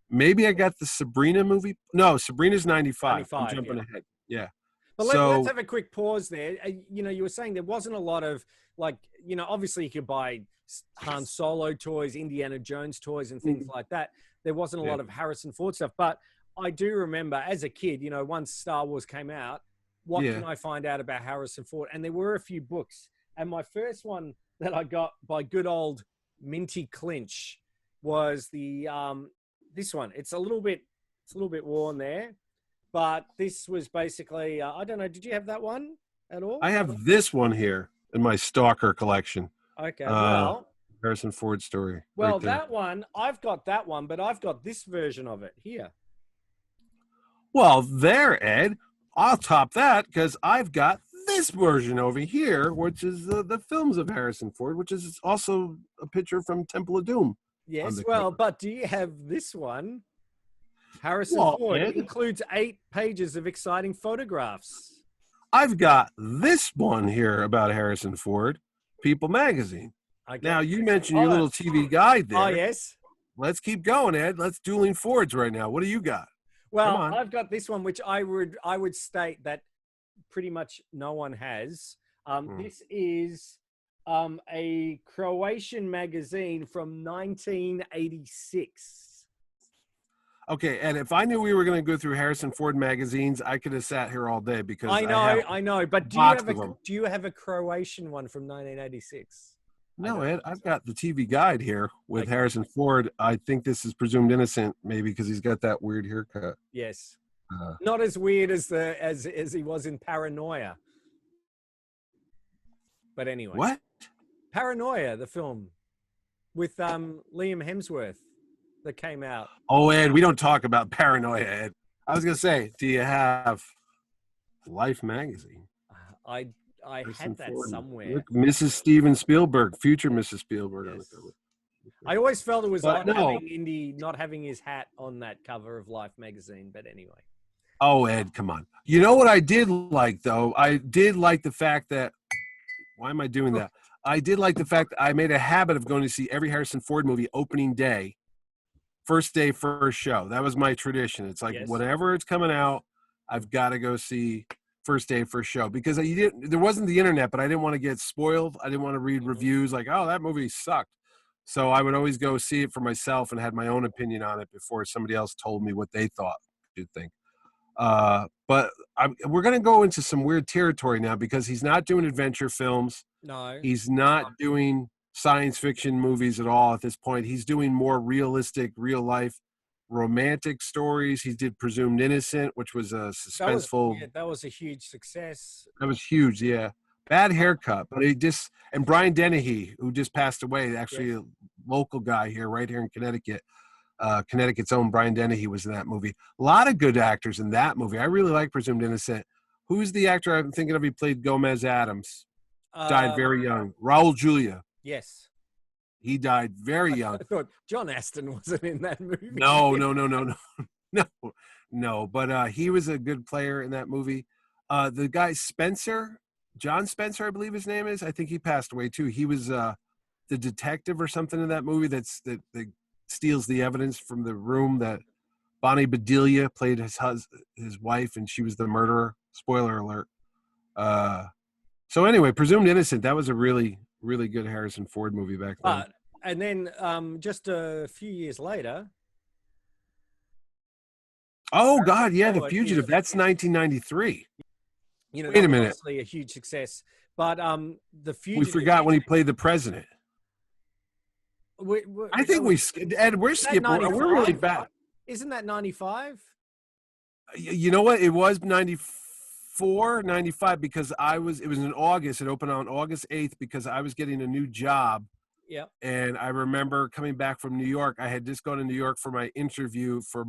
maybe I got the Sabrina movie. No, Sabrina's 95. I'm 95, jumping yeah. ahead. Yeah. But So- let's have a quick pause there. You were saying there wasn't a lot of, like, obviously you could buy Han Solo toys, Indiana Jones toys, and things like that. There wasn't a lot of Harrison Ford stuff. But I do remember as a kid, once Star Wars came out, what can I find out about Harrison Ford? And there were a few books. And my first one that I got by good old Minty Clinch was the this one. It's a little bit worn there, but this was basically I don't know. Did you have that one at all? I have this one here in my Stalker collection. Okay. Harrison Ford story. Well, right there. that one, I've got that one, but I've got this version of it here. Well, there, Ed. I'll top that because I've got this version over here, which is the films of Harrison Ford, which is also a picture from Temple of Doom. Yes, the well, cover. but do you have this one? Harrison Well, Ford Ed- includes 8 pages of exciting photographs. I've got this one here about Harrison Ford, People Magazine. Okay. Now, you mentioned your little TV guide there. Oh, yes. Let's keep going, Ed. Let's dueling Fords right now. What do you got? Well, Come on. I've got this one, which I would state that pretty much no one has. This is a Croatian magazine from 1986. Okay, and if I knew we were going to go through Harrison Ford magazines, I could have sat here all day because I know. But do box of them. you have a Croatian one from 1986? No, Ed, I've got the TV guide here with Harrison Ford. I think this is Presumed Innocent, maybe because he's got that weird haircut. Yes. Not as weird as he was in Paranoia. But anyway. What? Paranoia, the film with Liam Hemsworth that came out. Oh, Ed, we don't talk about Paranoia, Ed. I was going to say, do you have Life magazine? I had that Ford. somewhere. Look, Mrs. Steven Spielberg, future Mrs. Spielberg on the cover. I always felt it was But odd no. having Indy not having his hat on that cover of Life magazine. But anyway. Oh, Ed, come on. You know what I did like, though? I did like the fact that – why am I doing that? I did like the fact that I made a habit of going to see every Harrison Ford movie opening day, first day, first show. That was my tradition. It's like whatever it's coming out, I've got to go see first day, first show. Because there wasn't the internet, but I didn't want to get spoiled. I didn't want to read reviews like, oh, that movie sucked. So I would always go see it for myself and had my own opinion on it before somebody else told me what they thought you'd think. But we're going to go into some weird territory now because he's not doing adventure films. No. He's not doing science fiction movies at all at this point. He's doing more realistic, real life, romantic stories. He did Presumed Innocent, which was a suspenseful. That was a huge success. That was huge, yeah. Bad haircut, but and Brian Dennehy, who just passed away, actually a local guy here, right here in Connecticut. Connecticut's own Brian Dennehy was in that movie. A lot of good actors in that movie. I really like Presumed Innocent. Who's the actor I'm thinking of? He played Gomez Adams. Died very young. Raul Julia. Yes. He died very young. I thought John Aston wasn't in that movie. No. But he was a good player in that movie. The guy Spencer, John Spencer, I believe his name is. I think he passed away too. He was the detective or something in that movie that steals the evidence from the room that Bonnie Bedelia played his wife, and she was the murderer. Spoiler alert. So anyway, Presumed Innocent, that was a really, really good Harrison Ford movie back then. And then just a few years later. Oh, God, yeah, The Fugitive. That's 1993. Wait a minute. Obviously a huge success. But The Fugitive. We forgot when he played the president. I think Ed, we're skipping. We're really bad. Isn't that 95? You know what? It was 94, 95 because it was in August. It opened on August 8th because I was getting a new job Yep. And I remember coming back from New York. I had just gone to New York for my interview for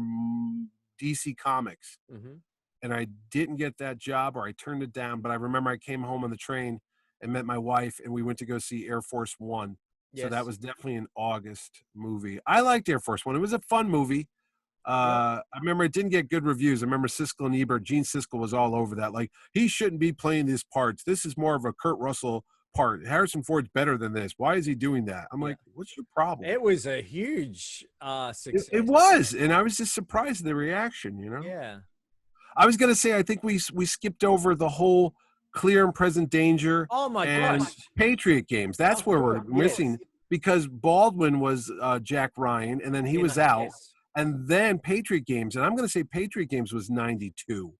DC Comics. Mm-hmm. And I didn't get that job, or I turned it down. But I remember I came home on the train and met my wife, and we went to go see Air Force One. So that was definitely an August movie. I liked Air Force One. It was a fun movie. I remember it didn't get good reviews. I remember Siskel and Ebert, Gene Siskel was all over that. Like, he shouldn't be playing these parts. This is more of a Kurt Russell part. Harrison Ford's better than this. Why is he doing that? I'm like, what's your problem? It was a huge success. It was, and I was just surprised at the reaction, you know? Yeah. I was going to say, I think we skipped over the whole Clear and Present Danger and gosh. Patriot games. That's where we're missing, because Baldwin was Jack Ryan, and then he was out. Yes. And then Patriot Games, and I'm going to say Patriot Games was 92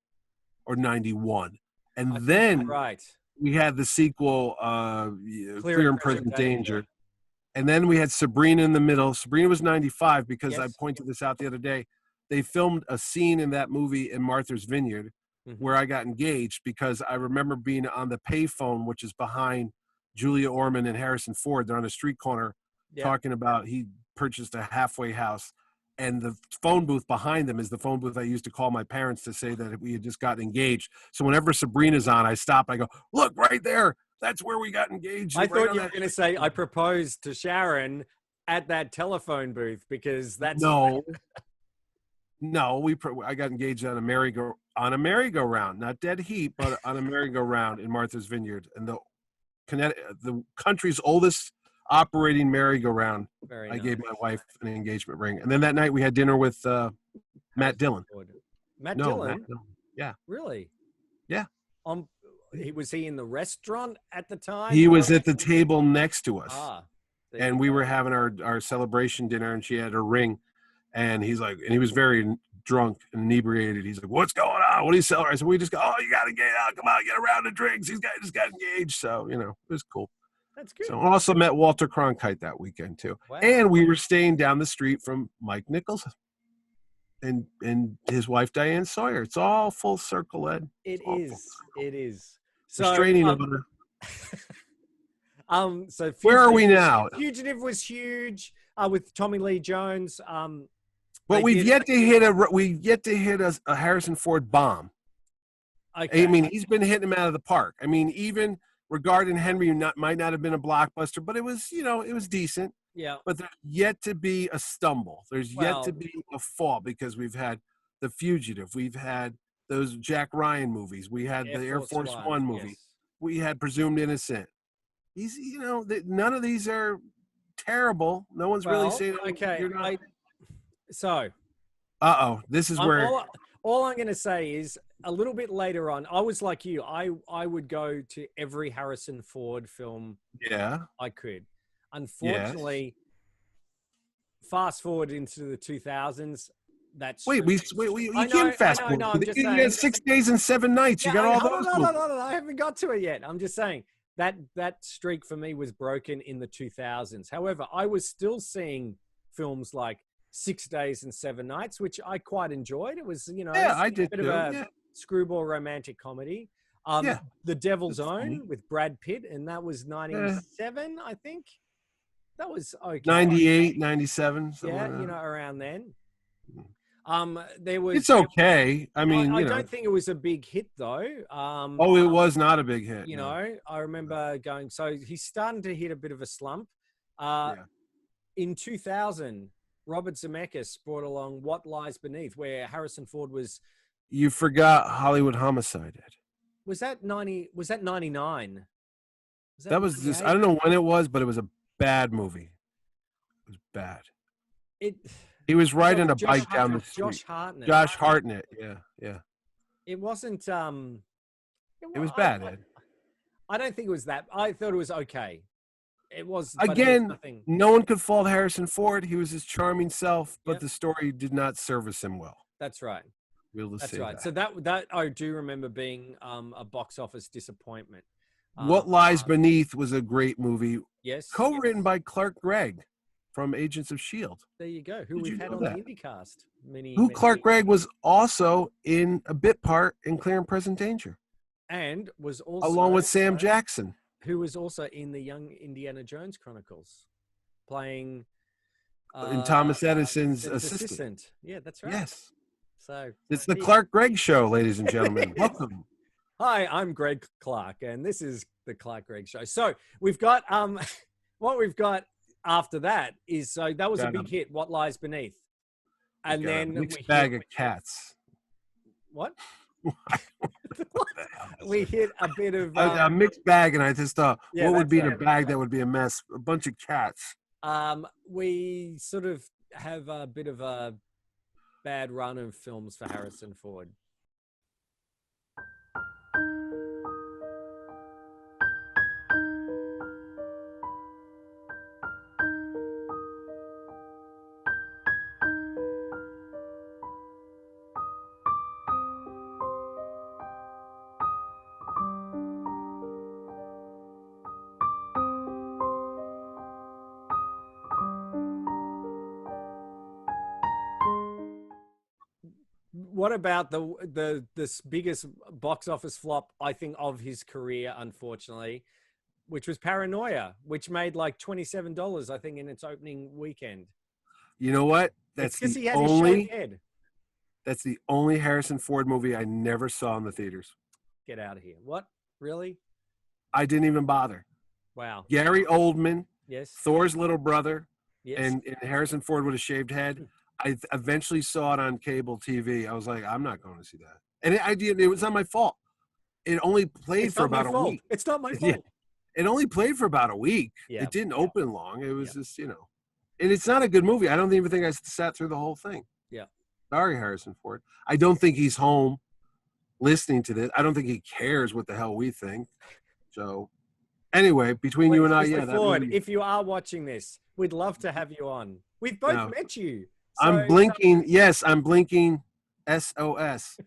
or 91. And then we had the sequel, Clear and Present Danger. And then we had Sabrina in the middle. Sabrina was 95 because I pointed this out the other day. They filmed a scene in that movie in Martha's Vineyard where I got engaged, because I remember being on the payphone, which is behind Julia Ormond and Harrison Ford. They're on a street corner talking about he purchased a halfway house. And the phone booth behind them is the phone booth I used to call my parents to say that we had just gotten engaged. So whenever Sabrina's on, I stop. I go, look, right there. That's where we got engaged. I thought you were going to say I proposed to Sharon at that telephone booth, because that's no. I got engaged on a merry-go-round, not dead heat, but on a merry-go-round in Martha's Vineyard, and the country's oldest operating merry-go-round. I gave my wife an engagement ring, and then that night we had dinner with Matt Dillon. Matt Dillon? Yeah. Really? Yeah. Was he in the restaurant at the time? He was at the table next to us, and we were go. having our celebration dinner, and she had her ring, and he was very drunk and inebriated. He's like, "What's going on? What are you celebrating?" So we just go, "Oh, you got to get out. Come on, get a round of drinks." Just got engaged, so it was cool. That's good. So I also met Walter Cronkite that weekend too. Wow. And we were staying down the street from Mike Nichols and his wife Diane Sawyer. It's all full circle, Ed. It is. So Restraining order. So where are we now? Fugitive was huge with Tommy Lee Jones. But we've yet to hit a Harrison Ford bomb. Okay. I mean, he's been hitting him out of the park. I mean, even Regard and Henry might not have been a blockbuster, but it was, it was decent. Yeah. But there's yet to be a stumble. There's yet to be a fall, because we've had The Fugitive. We've had those Jack Ryan movies. We had the Air Force One movie. Yes. We had Presumed Innocent. These, none of these are terrible. No one's really saying, okay. You're not. This is where. All I'm going to say is, a little bit later on, I was like you. I would go to every Harrison Ford film I could. Unfortunately, fast forward into the 2000s. You can't fast forward. You had 6 days and 7 nights. You got all those. No, I haven't got to it yet. I'm just saying that streak for me was broken in the 2000s. However, I was still seeing films like 6 Days and 7 Nights, which I quite enjoyed. It was, I did a bit of a screwball romantic comedy. The Devil's Own with Brad Pitt, and that was 97, I think. That was okay. 98, 97. Around then. There was. It's okay. I mean, I don't think it was a big hit though. It was not a big hit. I remember going. So he's starting to hit a bit of a slump. In 2000, Robert Zemeckis brought along What Lies Beneath, where Harrison Ford was. You forgot Hollywood Homicide, Ed. Was that 90? Was that 99? That was just. I don't know when it was, but it was a bad movie. It was bad. He was riding a bike down the street. Josh Hartnett. Yeah. It wasn't. It was bad, Ed. I don't think it was that. I thought it was okay. It was. Again, no one could fault Harrison Ford. He was his charming self, but the story did not service him well. That's right. That's right. So that I do remember being a box office disappointment. What Lies Beneath was a great movie. Yes. Co-written by Clark Gregg from Agents of S.H.I.E.L.D. There you go. Who we've had on the IndieCast. Clark Gregg was also in a bit part in Clear and Present Danger. And was also. Along with Sam Jackson. Who was also in the Young Indiana Jones Chronicles. playing In Thomas Edison's assistant. assistant. Yeah, that's right. Yes. So It's the Clark Gregg Show, ladies and gentlemen. Welcome. Hi, I'm Greg Clark, and this is the Clark Gregg Show. So we've got what we've got after that is that was a big hit. What Lies Beneath, and then mixed bag of cats. What? We hit a bit of A mixed bag, and I just thought, Yeah, what would be in a that's bag that would be a mess? A bunch of cats. we sort of have a bit of a bad run of films for Harrison Ford. What about the biggest box office flop, I think, of his career, unfortunately, which was Paranoia, which made like $27, I think, in its opening weekend. You know what? That's because he had his shaved head. That's the only Harrison Ford movie I never saw in the theaters. Get out of here. What? Really? I didn't even bother. Wow. Gary Oldman, Yes. Thor's little brother, Yes. and Harrison Ford with a shaved head. I eventually saw it on cable TV. I was like, I'm not going to see that. And it was not my fault. It only played It's for not my about a fault. week. It's not my Yeah. fault. It only played for about a week. Yeah. It didn't open long. It was just, and it's not a good movie. I don't even think I sat through the whole thing. Yeah. Sorry, Harrison Ford. I don't think he's home listening to this. I don't think he cares what the hell we think. So anyway, between you and I, Mr. that Ford, movie, if you are watching this, we'd love to have you on. We've both met you. I'm blinking. Yes, I'm blinking. SOS.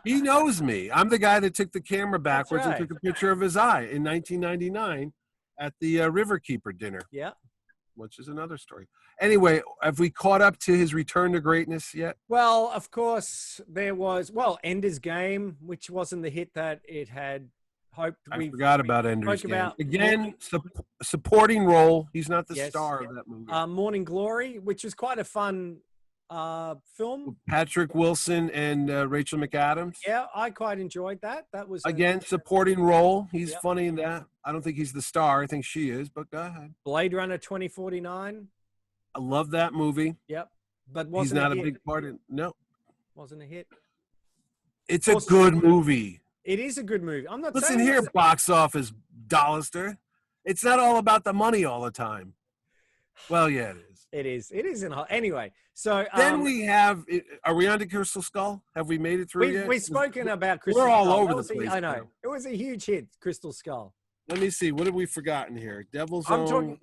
He knows me. I'm the guy that took the camera backwards and took a picture of his eye in 1999 at the Riverkeeper dinner. Yeah. Which is another story. Anyway, have we caught up to his return to greatness yet? Well, of course, there was, Ender's Game, which wasn't the hit that it had hoped. I forgot about Ender's Game. About Again, supporting role. He's not the star of that movie. Morning Glory, which was quite a fun film. Patrick Wilson and Rachel McAdams. Yeah, I quite enjoyed that. That was again supporting role. He's funny in that. I don't think he's the star. I think she is, but go ahead. Blade Runner 2049. I love that movie. Yep, but he's not a big part in. No, wasn't a hit. It's a good movie. It is a good movie. I'm not. Listen here, box office Dollister. It's not all about the money all the time. Well, yeah, it is. It is. It is anyway. So then we have. Are we on to Crystal Skull? Have we made it through yet? We've spoken about Crystal We're Skull. all over the place. I know. It was a huge hit, Crystal Skull. Let me see. What have we forgotten here? Devil's Own.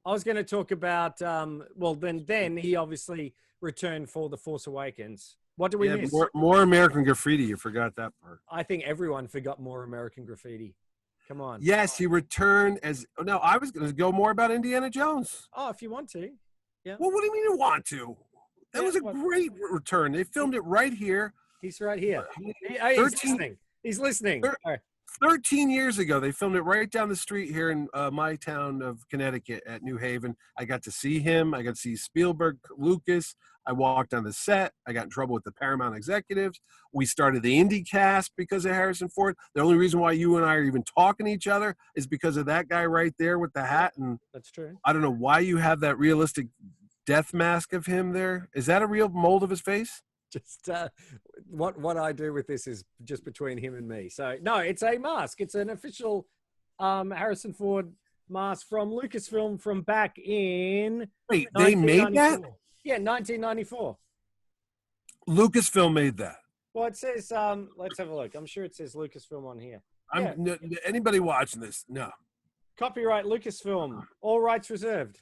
I was going to talk about. Then he obviously returned for The Force Awakens. What do we miss? More American Graffiti. You forgot that part. I think everyone forgot More American Graffiti. Come on. Yes, he returned as. No, I was going to go more about Indiana Jones. Oh, if you want to. Yeah. Well, what do you mean you want to? That was a great return. They filmed it right here. He's right here. He's listening. He's listening. 13 years ago, they filmed it right down the street here in my town of Connecticut at New Haven. I got to see him. I got to see Spielberg, Lucas. I walked on the set. I got in trouble with the Paramount executives. We started the indie cast because of Harrison Ford. The only reason why you and I are even talking to each other is because of that guy right there with the hat. And that's true. I don't know why you have that realistic death mask of him there. Is that a real mold of his face? Just what I do with this is just between him and me. So no, it's a mask. It's an official Harrison Ford mask from Lucasfilm from back in. Wait, they made that? Yeah, 1994. Lucasfilm made that. Well, it says. Let's have a look. I'm sure it says Lucasfilm on here. Anybody watching this? No. Copyright Lucasfilm. All rights reserved.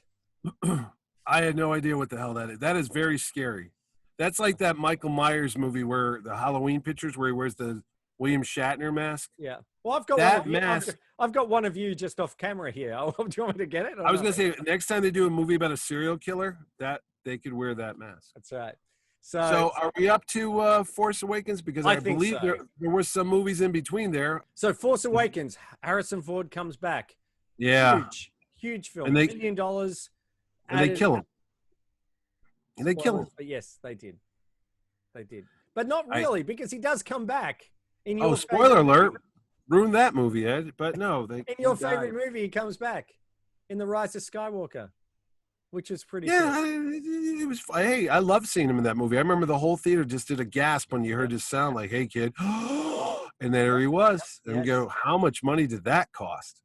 I had no idea what the hell that is. That is very scary. That's like that Michael Myers movie where the Halloween pictures where he wears the William Shatner mask. Yeah. Well, I've got that one of mask. you. I've got one of you just off camera here. Do you want me to get it? I was going to say next time they do a movie about a serial killer, that they could wear that mask. That's right. So are we up to Force Awakens? Because I believe so. there were some movies in between there. So Force Awakens, Harrison Ford comes back. Yeah. Huge film. And they- $1 million. And they added- kill him. And they kill him. Spoilers, but yes, they did. They did. But not I- really, because he does come back. In your Oh, spoiler alert! Ruined that movie, Ed. But no, they. In your he died. favorite movie, he comes back in The Rise of Skywalker, which is pretty Yeah, cool. it was. Hey, I love seeing him in that movie. I remember the whole theater just did a gasp when you heard his sound, like, "Hey, kid," and there he was. And Yes. go, how much money did that cost?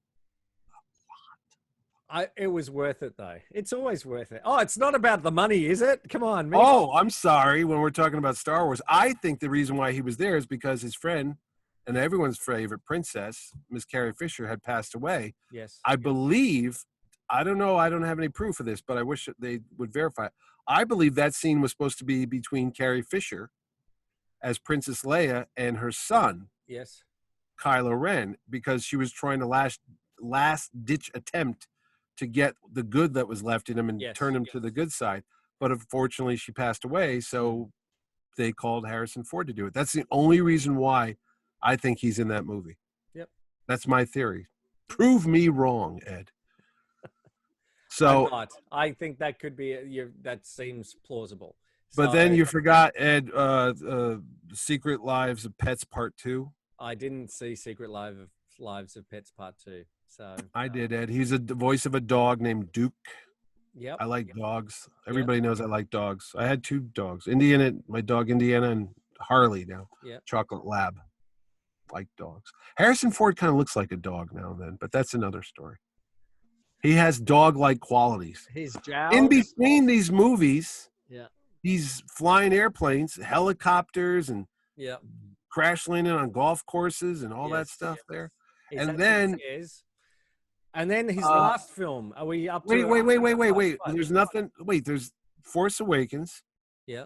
It was worth it, though. It's always worth it. Oh, it's not about the money, is it? Come on, man. Oh, I'm sorry. When we're talking about Star Wars, I think the reason why he was there is because his friend and everyone's favorite princess, Miss Carrie Fisher, had passed away. Yes. I believe, I don't know, I don't have any proof of this, but I wish that they would verify it. I believe that scene was supposed to be between Carrie Fisher as Princess Leia and her son, Yes. Kylo Ren, because she was trying to last ditch attempt to get the good that was left in him and Yes. turn him to the good side. But unfortunately, she passed away, so they called Harrison Ford to do it. That's the only reason why I think he's in that movie. Yep. That's my theory. Prove me wrong, Ed. So, I'm not. I think that could be. That seems plausible. but then you forgot, Ed, Secret Lives of Pets Part 2. I didn't see Secret Lives of Pets Part 2. So I did, Ed. He's the voice of a dog named Duke. Yep. I like dogs. Everybody knows I like dogs. I had 2 dogs. My dog Indiana, and Harley now. Yep. Chocolate Lab. Like dogs. Harrison Ford kind of looks like a dog now and then, but that's another story. He has dog-like qualities. His jowls. In between these movies, Yeah. he's flying airplanes, helicopters, and Yeah. crash landing on golf courses and all that Yes. stuff there. He's And had some then- scares. And then his last film. Are we up to? Wait. What? There's nothing. Wait, there's Force Awakens. Yeah.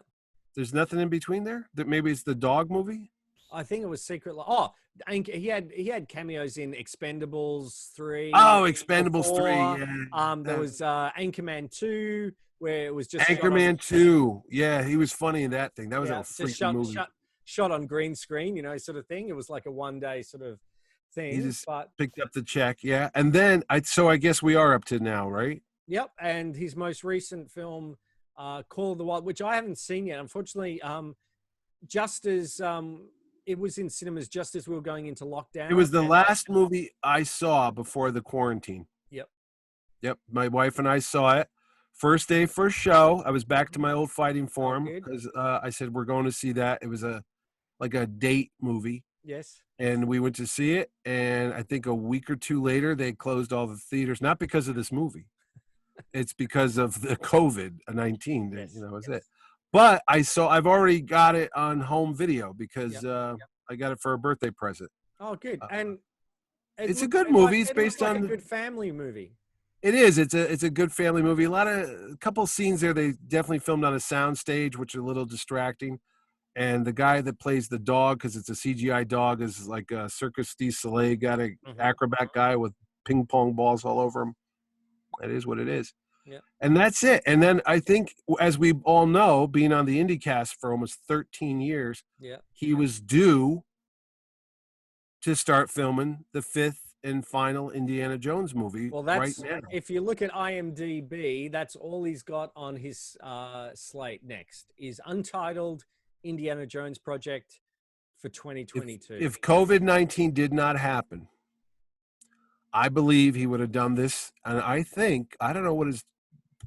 There's nothing in between there. That maybe it's the dog movie. I think it was Secret Life. Oh, he had cameos in Expendables 3. Oh, Expendables 3. before. Yeah. There was Anchorman 2, where it was just shot Anchorman 2. Yeah, he was funny in that thing. That was a just freaking movie. shot on green screen, sort of thing. It was like a one-day sort of thing. He just but picked up the check. Yeah, and then I guess we are up to now, right? yep, and his most recent film, Call of the Wild, which I haven't seen yet. Unfortunately, just as it was in cinemas just as we were going into lockdown. It was the last movie I saw before the quarantine. Yep. My wife and I saw it. First day, first show. I was back to my old fighting form good. because I said we're going to see that. It was like a date movie, Yes. and we went to see it. And I think a week or 2 later, they closed all the theaters. Not because of this movie. It's because of the COVID-19. Yes, Was yes. it? But I've already got it on home video because I got it for a birthday present. Oh, good. And it's a good movie. It's based like on a good family movie. It is. It's a good family movie. A couple scenes there they definitely filmed on a soundstage, which are a little distracting. And the guy that plays the dog, because it's a CGI dog, is like a Circus du Soleil, got a acrobat guy with ping pong balls all over him. It is what it is. Yeah. And that's it. And then I think, as we all know, being on the IndieCast for almost 13 years, he was due to start filming the 5th and final Indiana Jones movie. Well, that's right now. If you look at IMDb, that's all he's got on his slate next is Untitled Indiana Jones project for 2022. If COVID-19 did not happen, I believe he would have done this. And I don't know what his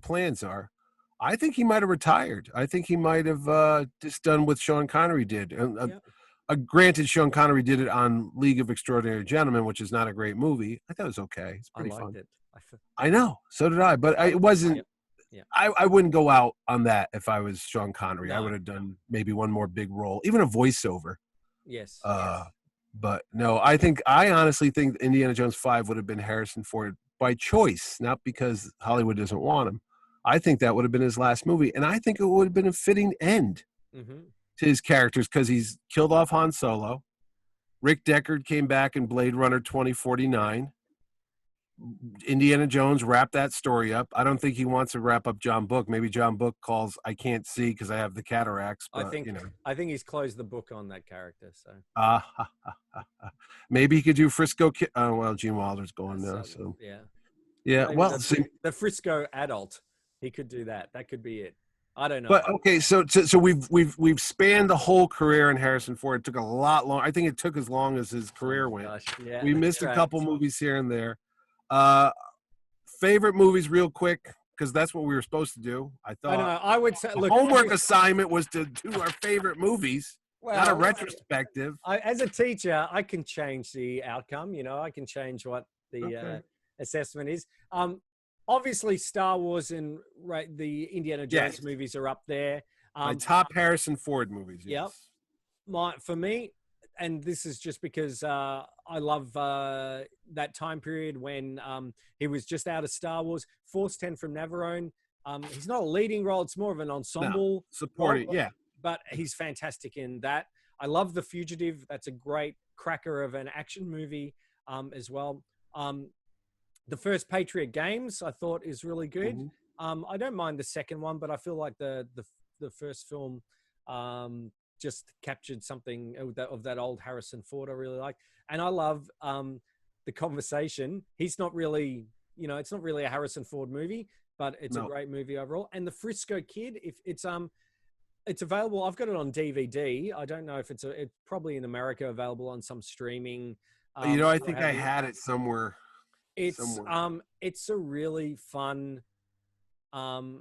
plans are. I think he might have retired. I think he might have just done what Sean Connery did. Granted, Sean Connery did it on League of Extraordinary Gentlemen, which is not a great movie. I thought it was okay. It's pretty fun. It. I know. So did I. But it wasn't. Yeah. I wouldn't go out on that if I was Sean Connery. No. I would have done maybe one more big role, even a voiceover. Yes. But no, I honestly think Indiana Jones 5 would have been Harrison Ford by choice, not because Hollywood doesn't want him. I think that would have been his last movie, and I think it would have been a fitting end to his characters because he's killed off Han Solo. Rick Deckard came back in Blade Runner 2049. Indiana Jones wrapped that story up. I don't think he wants to wrap up John Book. Maybe John Book calls, I can't see because I have the cataracts. But, I think he's closed the book on that character. So maybe he could do Frisco. Well, Gene Wilder's going now. So yeah. Yeah. Maybe Well, see, the Frisco adult. He could do that. That could be it. I don't know. but okay, so we've spanned the whole career in Harrison Ford. It took a lot long. I think it took as long as his career went. Gosh, yeah, We that's missed a right. couple movies here and there. Favorite movies, real quick, because that's what we were supposed to do. I I thought know. I would say, the look, homework assignment was to do our favorite movies, not a well, retrospective. as a teacher, I can change the outcome. I can change what the Okay. assessment is. Obviously, Star Wars and the Indiana Jones Yes. movies are up there. My top Harrison Ford movies. Yep. Yes. For me, and this is just because I love that time period when he was just out of Star Wars. Force 10 from Navarone. He's not a leading role; it's more of an ensemble Supporting, role, yeah. but he's fantastic in that. I love The Fugitive. That's a great cracker of an action movie as well. The first Patriot games I thought is really good. Mhm. I don't mind the second one, but I feel like the first film just captured something of that old Harrison Ford I really like. And I love The Conversation. He's not really, it's not really a Harrison Ford movie, but it's a great movie overall. And The Frisco Kid, if it's available. I've got it on DVD. I don't know if it's probably in America available on some streaming. I think I had it somewhere. It's a really fun, a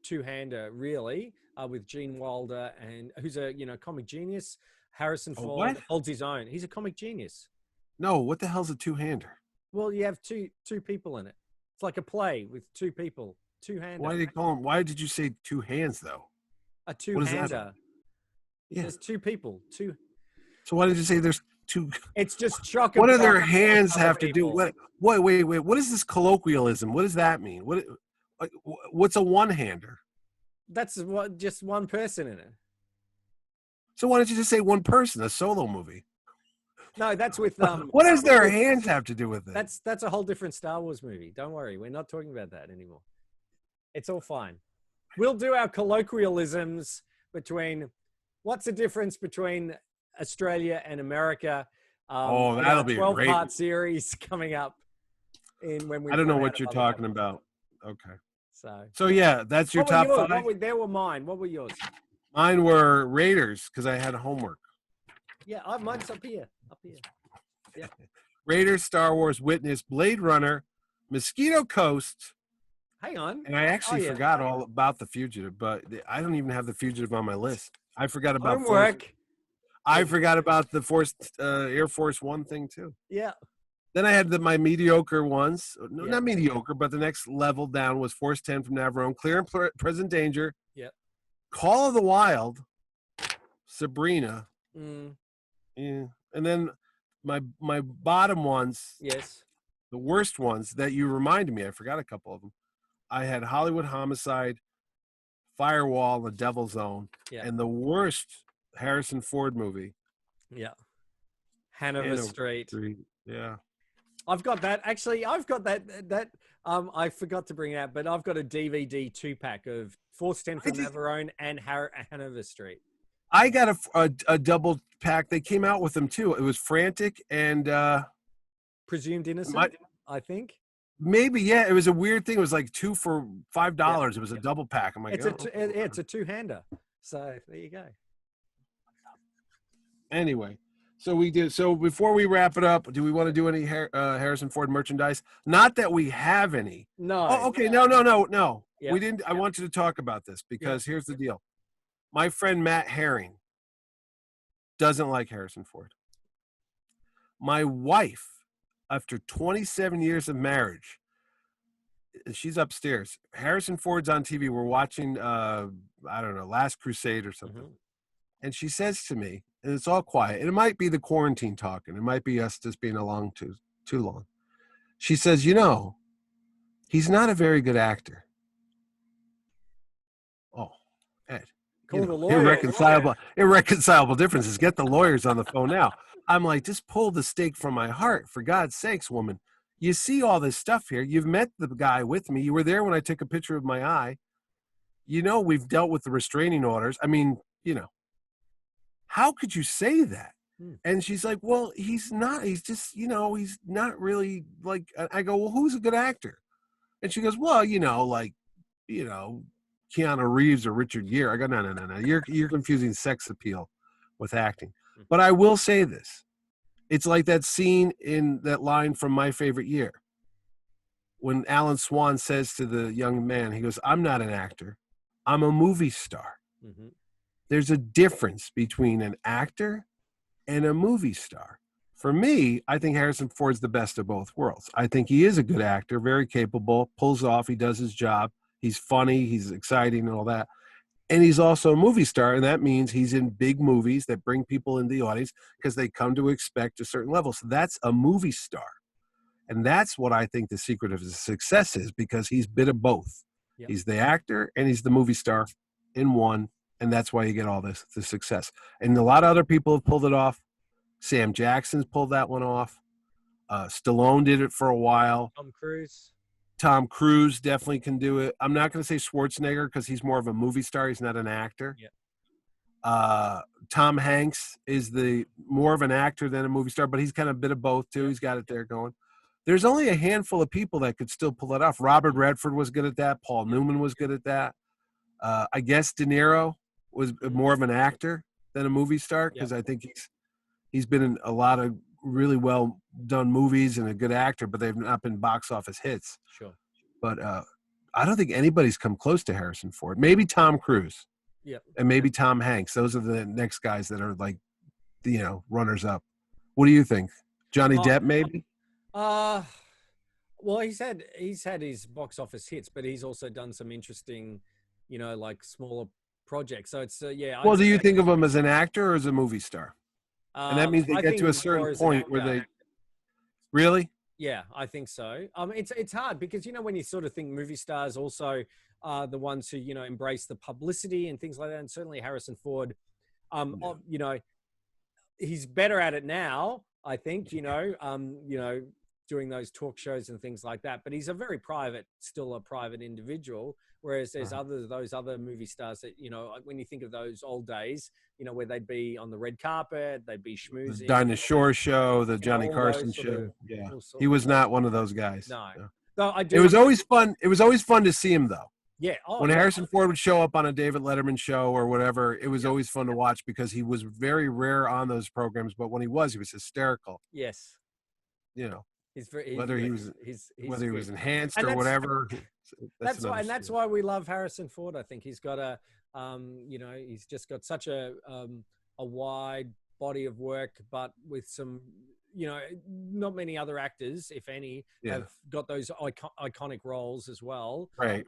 two-hander really, with Gene Wilder and who's a comic genius. Harrison Ford what? holds his own. He's a comic genius. No, what the hell's a two-hander? Well, you have two people in it. It's like a play with two people, two-hander. Why did they call him? Why did you say two hands though? A What is that? two-hander. Yeah. There's two people. So why did you say there's two? It's just chock. What do a block their hands other have to do? people. Wait. What is this colloquialism? What does that mean? What's a one-hander? That's just one person in it. So why don't you just say one person? A solo movie. No, that's with What does their hands have to do with it? That's a whole different Star Wars movie. Don't worry, we're not talking about that anymore. It's all fine. We'll do our colloquialisms between what's the difference between Australia and America. That'll be a 12-part series coming up. When we I don't know run what out you're of talking other about. Okay. So yeah, that's your what top were yours? five. They were mine. What were yours? Mine were Raiders because I had homework. Yeah, mine's up here. Yeah. Raiders, Star Wars, Witness, Blade Runner, Mosquito Coast. Hang on. And I actually forgot all about The Fugitive, but I don't even have The Fugitive on my list. I forgot about Homework. I forgot about the Air Force One thing too. Yeah. Then I had my mediocre ones. No, Yeah. not mediocre, but the next level down was Force 10 from Navarone, Clear and Present Danger. Yep. Call of the Wild, Sabrina. Mm, Yeah. And then my bottom ones, yes. the worst ones that you reminded me, I forgot a couple of them. I had Hollywood Homicide, Firewall, The Devil's Own, and the worst Harrison Ford movie. Yeah. Hanover Street. Yeah. I've got that. Actually, I've got that I forgot to bring it out, but I've got a DVD 2-pack of Force 10 from Navarone and Hanover Street. I got a double pack. They came out with them too. It was Frantic and Presumed Innocent, I think. Maybe, yeah. It was a weird thing. It was like 2 for $5. It was a double pack. I'm like, it's a two-hander. So there you go. Anyway, so we did. So before we wrap it up, do we want to do any Harrison Ford merchandise? Not that we have any. No. Oh, okay. No. Yep. We didn't. I want you to talk about this because here's the deal. My friend Matt Herring doesn't like Harrison Ford. My wife, after 27 years of marriage, she's upstairs. Harrison Ford's on TV. We're watching, I don't know, Last Crusade or something. Mm-hmm. And she says to me, and it's all quiet, and it might be the quarantine talking. It might be us just being along too long. She says, he's not a very good actor. Oh, Ed. Call the lawyer. Irreconcilable differences. Get the lawyers on the phone now. I'm like, just pull the stake from my heart. For God's sakes, woman. You see all this stuff here. You've met the guy with me. You were there when I took a picture of my eye. We've dealt with the restraining orders. I mean, how could you say that? And she's like, well, he's not. He's just, he's not really like. I go, well, who's a good actor? And she goes, well, Keanu Reeves or Richard Gere. I go, no. You're confusing sex appeal with acting. But I will say this. It's like that scene in that line from My Favorite Year. When Alan Swan says to the young man, he goes, I'm not an actor. I'm a movie star. Mm-hmm. There's a difference between an actor and a movie star. For me, I think Harrison Ford's the best of both worlds. I think he is a good actor, very capable, pulls off, he does his job. He's funny, he's exciting and all that. And he's also a movie star, and that means he's in big movies that bring people in the audience because they come to expect a certain level. So that's a movie star. And that's what I think the secret of his success is, because he's bit of both. Yep. He's the actor and he's the movie star in one, and that's why you get all the success. And a lot of other people have pulled it off. Sam Jackson's pulled that one off. Stallone did it for a while. Tom Cruise definitely can do it. I'm not going to say Schwarzenegger because he's more of a movie star. He's not an actor. Yeah. Tom Hanks is more of an actor than a movie star, but he's kind of a bit of both too. He's got it there going. There's only a handful of people that could still pull it off. Robert Redford was good at that. Paul Newman was good at that. I guess De Niro was more of an actor than a movie star because I think he's been in a lot of really well done movies and a good actor, but they've not been box office hits. Sure. But I don't think anybody's come close to Harrison Ford. Maybe Tom Cruise. Yeah. And maybe Tom Hanks. Those are the next guys that are like, runners up. What do you think? Johnny Depp, maybe? Well, he's had his box office hits, but he's also done some interesting, like smaller projects. So it's Well, do you think of him as an actor or as a movie star? And that means they get to a certain point where they really. Yeah, I think so. It's hard because when you sort of think movie stars also are the ones who embrace the publicity and things like that, and certainly Harrison Ford, he's better at it now. I think doing those talk shows and things like that. But he's still a private individual. Whereas there's those other movie stars that, when you think of those old days, where they'd be on the red carpet, they'd be schmoozing. The Dinah Shore show, the Johnny Carson show. Yeah. He was not one of those guys. No. It was always fun. It was always fun to see him though. Yeah. When Harrison Ford would show up on a David Letterman show or whatever, it was always fun to watch because he was very rare on those programs. But when he was hysterical. Yes. Whether he was enhanced or whatever. That's why we love Harrison Ford. I think he's got he's just got such a wide body of work, but with some, not many other actors, if any, have got those iconic roles as well. Right.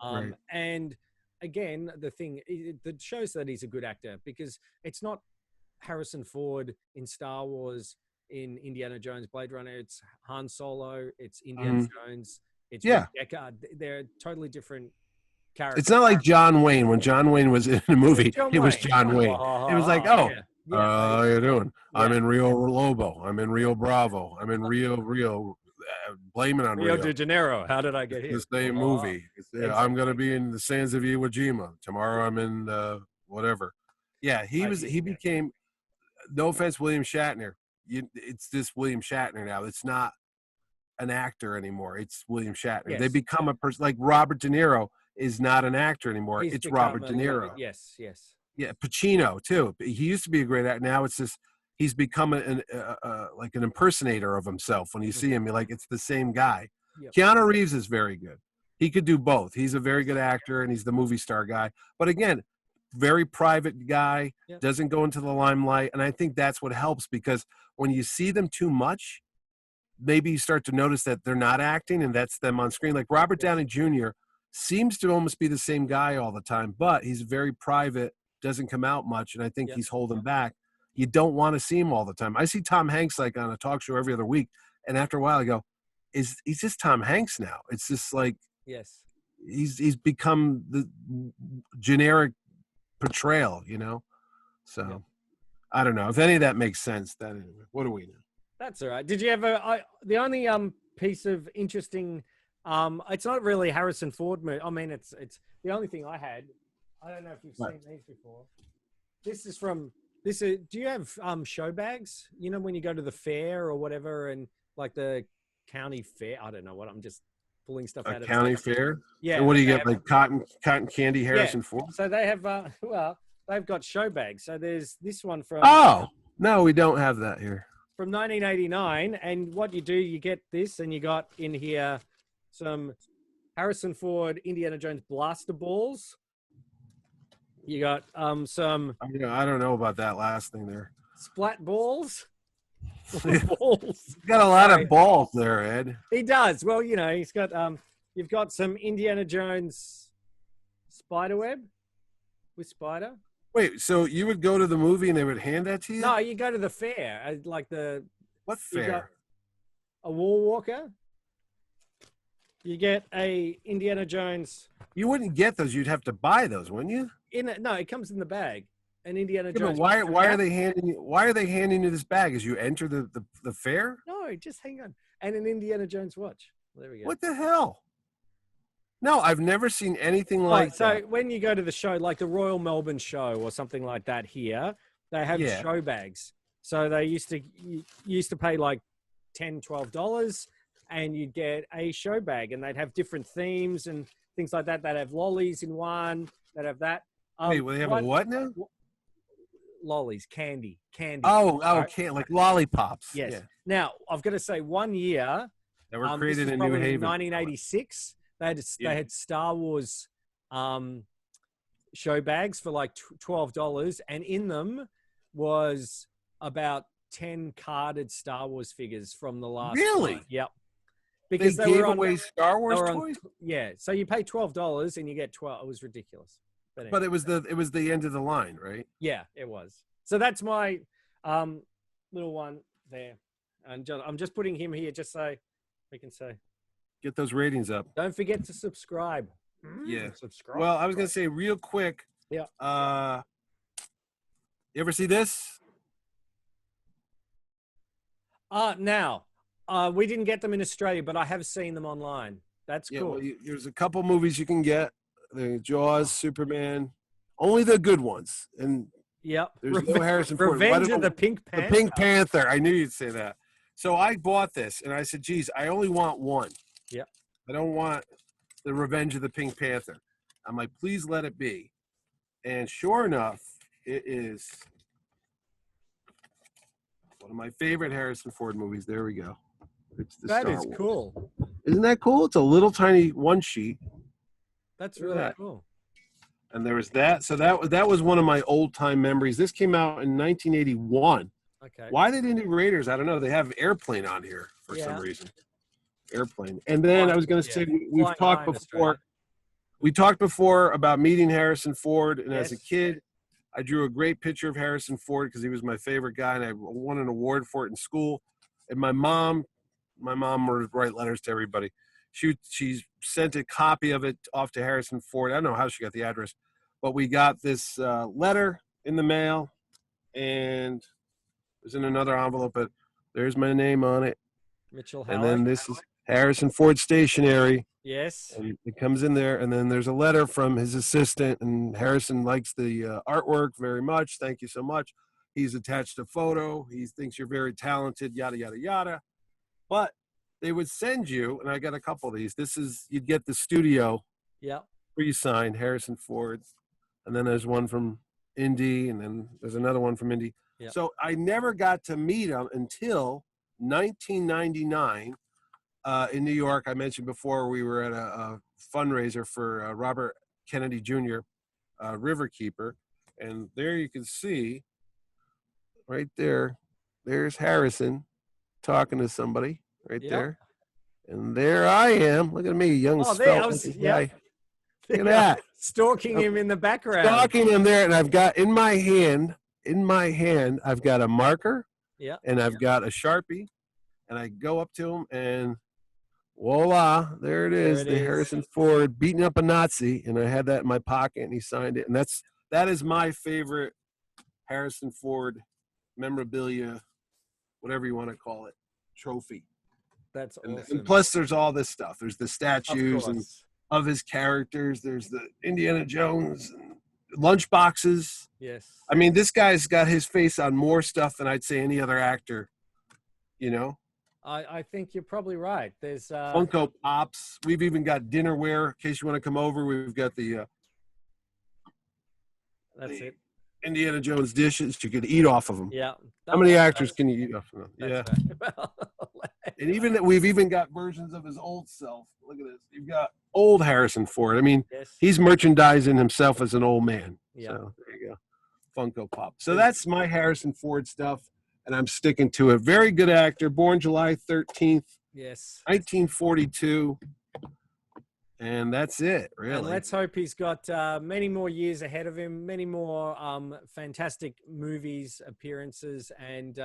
And again, the thing that shows that he's a good actor, because it's not Harrison Ford in Star Wars, in Indiana Jones, Blade Runner. It's Han Solo. It's Indiana Jones. It's Rick Deckard. They're totally different characters. It's not like John Wayne. When John Wayne was in a movie, it was John Wayne. It was like, how you doing? Yeah. I'm in Rio Lobo. I'm in Rio Bravo. I'm in Rio. Blame it on Rio de Janeiro. How did I get here? It's the same movie. I'm going to be in the sands of Iwo Jima. Tomorrow I'm in whatever. Yeah, he became, no offense, William Shatner. It's this William Shatner now. It's not an actor anymore. It's William Shatner. Yes. They become a person like Robert De Niro is not an actor anymore. It's Robert De Niro. Yes. Yeah, Pacino too. He used to be a great actor. Now it's just he's become like an impersonator of himself. When you see him, you're like, it's the same guy. Yep. Keanu Reeves is very good. He could do both. He's a very good actor and he's the movie star guy. But again, very private guy, doesn't go into the limelight. And I think that's what helps, because when you see them too much, maybe you start to notice that they're not acting and that's them on screen. Like Robert Downey Jr. seems to almost be the same guy all the time, but he's very private, doesn't come out much. And I think he's holding back. You don't want to see him all the time. I see Tom Hanks like on a talk show every other week. And after a while I go, he's just Tom Hanks now. It's just like, he's become the generic portrayal, So I don't know if any of that makes sense. Then anyway, what do we know? That's all right. Did you ever? The only piece of interesting, it's not really Harrison Ford movie. I mean, it's the only thing I had. I don't know if you've seen these before. This is from This is. Do you have show bags? You know when you go to the fair or whatever, and like the county fair. I don't know what. I'm just pulling stuff out A of county fair. Yeah. And what do you they get? have- Like cotton candy, Harrison Ford. So they have. Well, they've got show bags. So there's this one from. Oh no, we don't have that here. From 1989, and what you do, you get this, and you got in here some Harrison Ford Indiana Jones blaster balls. You got some I don't know about that last thing there. splat balls. You balls. got a lot Sorry. of balls there, Ed. He does. Well, he's got you've got some Indiana Jones spider web with Spider. Wait, so you would go to the movie and they would hand that to you? No, you go to the fair, like What you got fair? a wall walker. You get a Indiana Jones You wouldn't get those. You'd have to buy those, wouldn't you? no, it comes in the bag. An Indiana Yeah, but Jones. why are they handing you? Why are they handing you this bag as you enter the fair? No, just hang on. And an Indiana Jones watch. There we go. What the hell? No, I've never seen anything Right, like so that. when you go to the show, like the Royal Melbourne Show or something like that here, they have Yeah. show bags. So they used to pay like $10, $12 and you'd get a show bag and they'd have different themes and things like that. They'd have lollies in one, they'd have that. Wait, well, they have a what now? Lollies, candy. Oh, right? okay, like lollipops. Yes. Yeah. Now, I've got to say, one year, That were this created was in New probably Haven. 1986. They Yeah. had Star Wars show bags for like $12, and in them was about 10 carded Star Wars figures from the last. Really? one. Yep. They Because they, gave were on, away Star they Wars were on- toys, yeah. So you pay $12 and you get 12. It was ridiculous. Anyway, but it was the end of the line, right? yeah, it was. So that's my little one there, and I'm just putting him here just so we can say. Get those ratings up. Don't forget to subscribe. Yeah. Subscribe. Well, I was gonna say real quick. Yeah. You ever see this? Now, we didn't get them in Australia, but I have seen them online. That's Yeah. cool. Well, there's a couple movies you can get. The Jaws, Superman, only the good ones, and Yep. there's no Harrison Ford. Why Revenge don't- of the Pink The Panther. Pink Panther. I knew you'd say that. So I bought this, and I said, geez, I only want one. Yep. I don't want the Revenge of the Pink Panther. I'm like, please let it be. And sure enough, it is one of my favorite Harrison Ford movies. There we go. It's the That Star is Wars. cool. Isn't that cool? It's a little tiny one sheet. That's Look at really that. cool. And there was that. So that was one of my old time memories. This came out in 1981. Okay. Why they didn't do Raiders, I don't know. They have Airplane on here for some Yeah. reason. Airplane. And then I was going to say, we've Flying talked high in before. Australia. We talked before about meeting Harrison Ford, and as a Yes. kid, I drew a great picture of Harrison Ford because he was my favorite guy, and I won an award for it in school. And my mom would write letters to everybody. She sent a copy of it off to Harrison Ford. I don't know how she got the address, but we got this letter in the mail, and it was in another envelope, but there's my name on it. Mitchell And Howard. then this is Harrison Ford Stationery. Yes. And it comes in there, and then there's a letter from his assistant, and Harrison likes the artwork very much. Thank you so much. He's attached a photo. He thinks you're very talented, yada, yada, yada. But they would send you, and I got a couple of these. You'd get the studio Yep. pre-signed, Harrison Ford. And then there's one from Indy, and then there's another one from Indy. Yep. So I never got to meet him until 1999 in New York. I mentioned before we were at a fundraiser for Robert Kennedy Jr., Riverkeeper. And there you can see, right there, there's Harrison talking to somebody right Yep. there. And there I am. Look at me, young Oh, there I svelte was. looking Yeah. guy. Look at that. Stalking him in the background. Stalking him there, and I've got in my hand, I've got a marker, Yeah. and I've got a Sharpie, and I go up to him, and voila, there it is, it the is. Harrison Ford beating up a Nazi, and I had that in my pocket, and he signed it, and that is my favorite Harrison Ford memorabilia, whatever you want to call it, trophy. That's And, awesome. and plus, there's all this stuff. There's the Of statues and course. of his characters. There's the Indiana Jones. And lunch boxes. Yes. I mean, this guy's got his face on more stuff than I'd say any other actor. You know, I think you're probably right. There's Funko Pops. We've even got dinnerware in case you want to come over. We've got the that's it. Indiana Jones dishes. You could eat off of them. Yeah. How many actors can you eat off of them? Yeah. Right. And even we've even got versions of his old self. Look at this. You've got old Harrison Ford. I mean, Yes. he's merchandising himself as an old man. Yeah. So there you go. Funko Pop. So that's my Harrison Ford stuff, and I'm sticking to it. Very good actor. Born July 13th, Yes. 1942. And that's it, really. And let's hope he's got many more years ahead of him, many more fantastic movies, appearances, and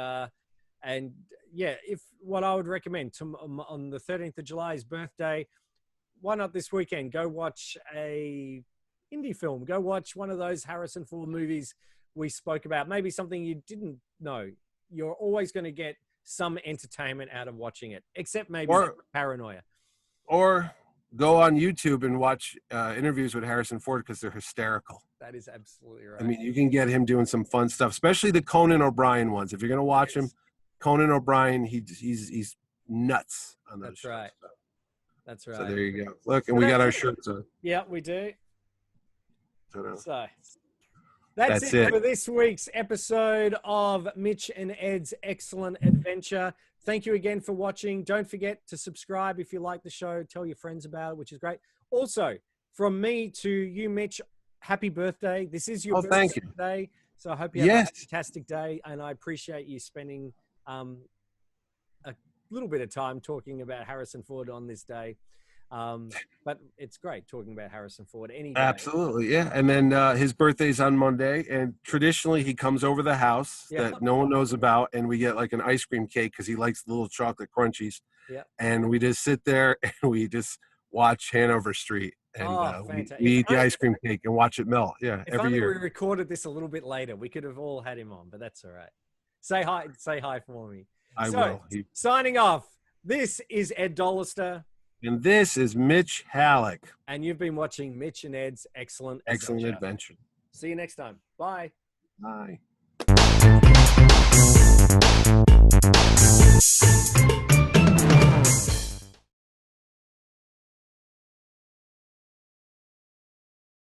yeah, if what I would recommend on the 13th of July, his birthday, why not this weekend go watch a indie film? Go watch one of those Harrison Ford movies we spoke about. Maybe something you didn't know. You're always going to get some entertainment out of watching it, except maybe paranoia. Or go on YouTube and watch interviews with Harrison Ford because they're hysterical. That is absolutely right. I mean, you can get him doing some fun stuff, especially the Conan O'Brien ones. If you're going to watch him, Conan O'Brien, he's nuts on those shows. Right. That's right. So there you go. Look, and we got our shirts on. Yeah, we do. So That's it for this week's episode of Mitch and Ed's Excellent Adventure. Thank you again for watching. Don't forget to subscribe if you like the show. Tell your friends about it, which is great. Also, from me to you, Mitch, happy birthday. This is your birthday today. So I hope you have a fantastic day. And I appreciate you spending a little bit of time talking about Harrison Ford on this day. But it's great talking about Harrison Ford any day. Absolutely, yeah. And then his birthday's on Monday, and traditionally he comes over the house that no one knows about, and we get like an ice cream cake because he likes the little chocolate crunchies. Yeah. And we just sit there and we just watch Hanover Street, and we eat the ice cream cake and watch it melt. Yeah, if every only year. we recorded this a little bit later, we could have all had him on, but that's all right. Say hi for me. I will. Signing off. This is Ed Dollister. And this is Mitch Halleck. And you've been watching Mitch and Ed's Excellent Adventure. See you next time. Bye. Bye.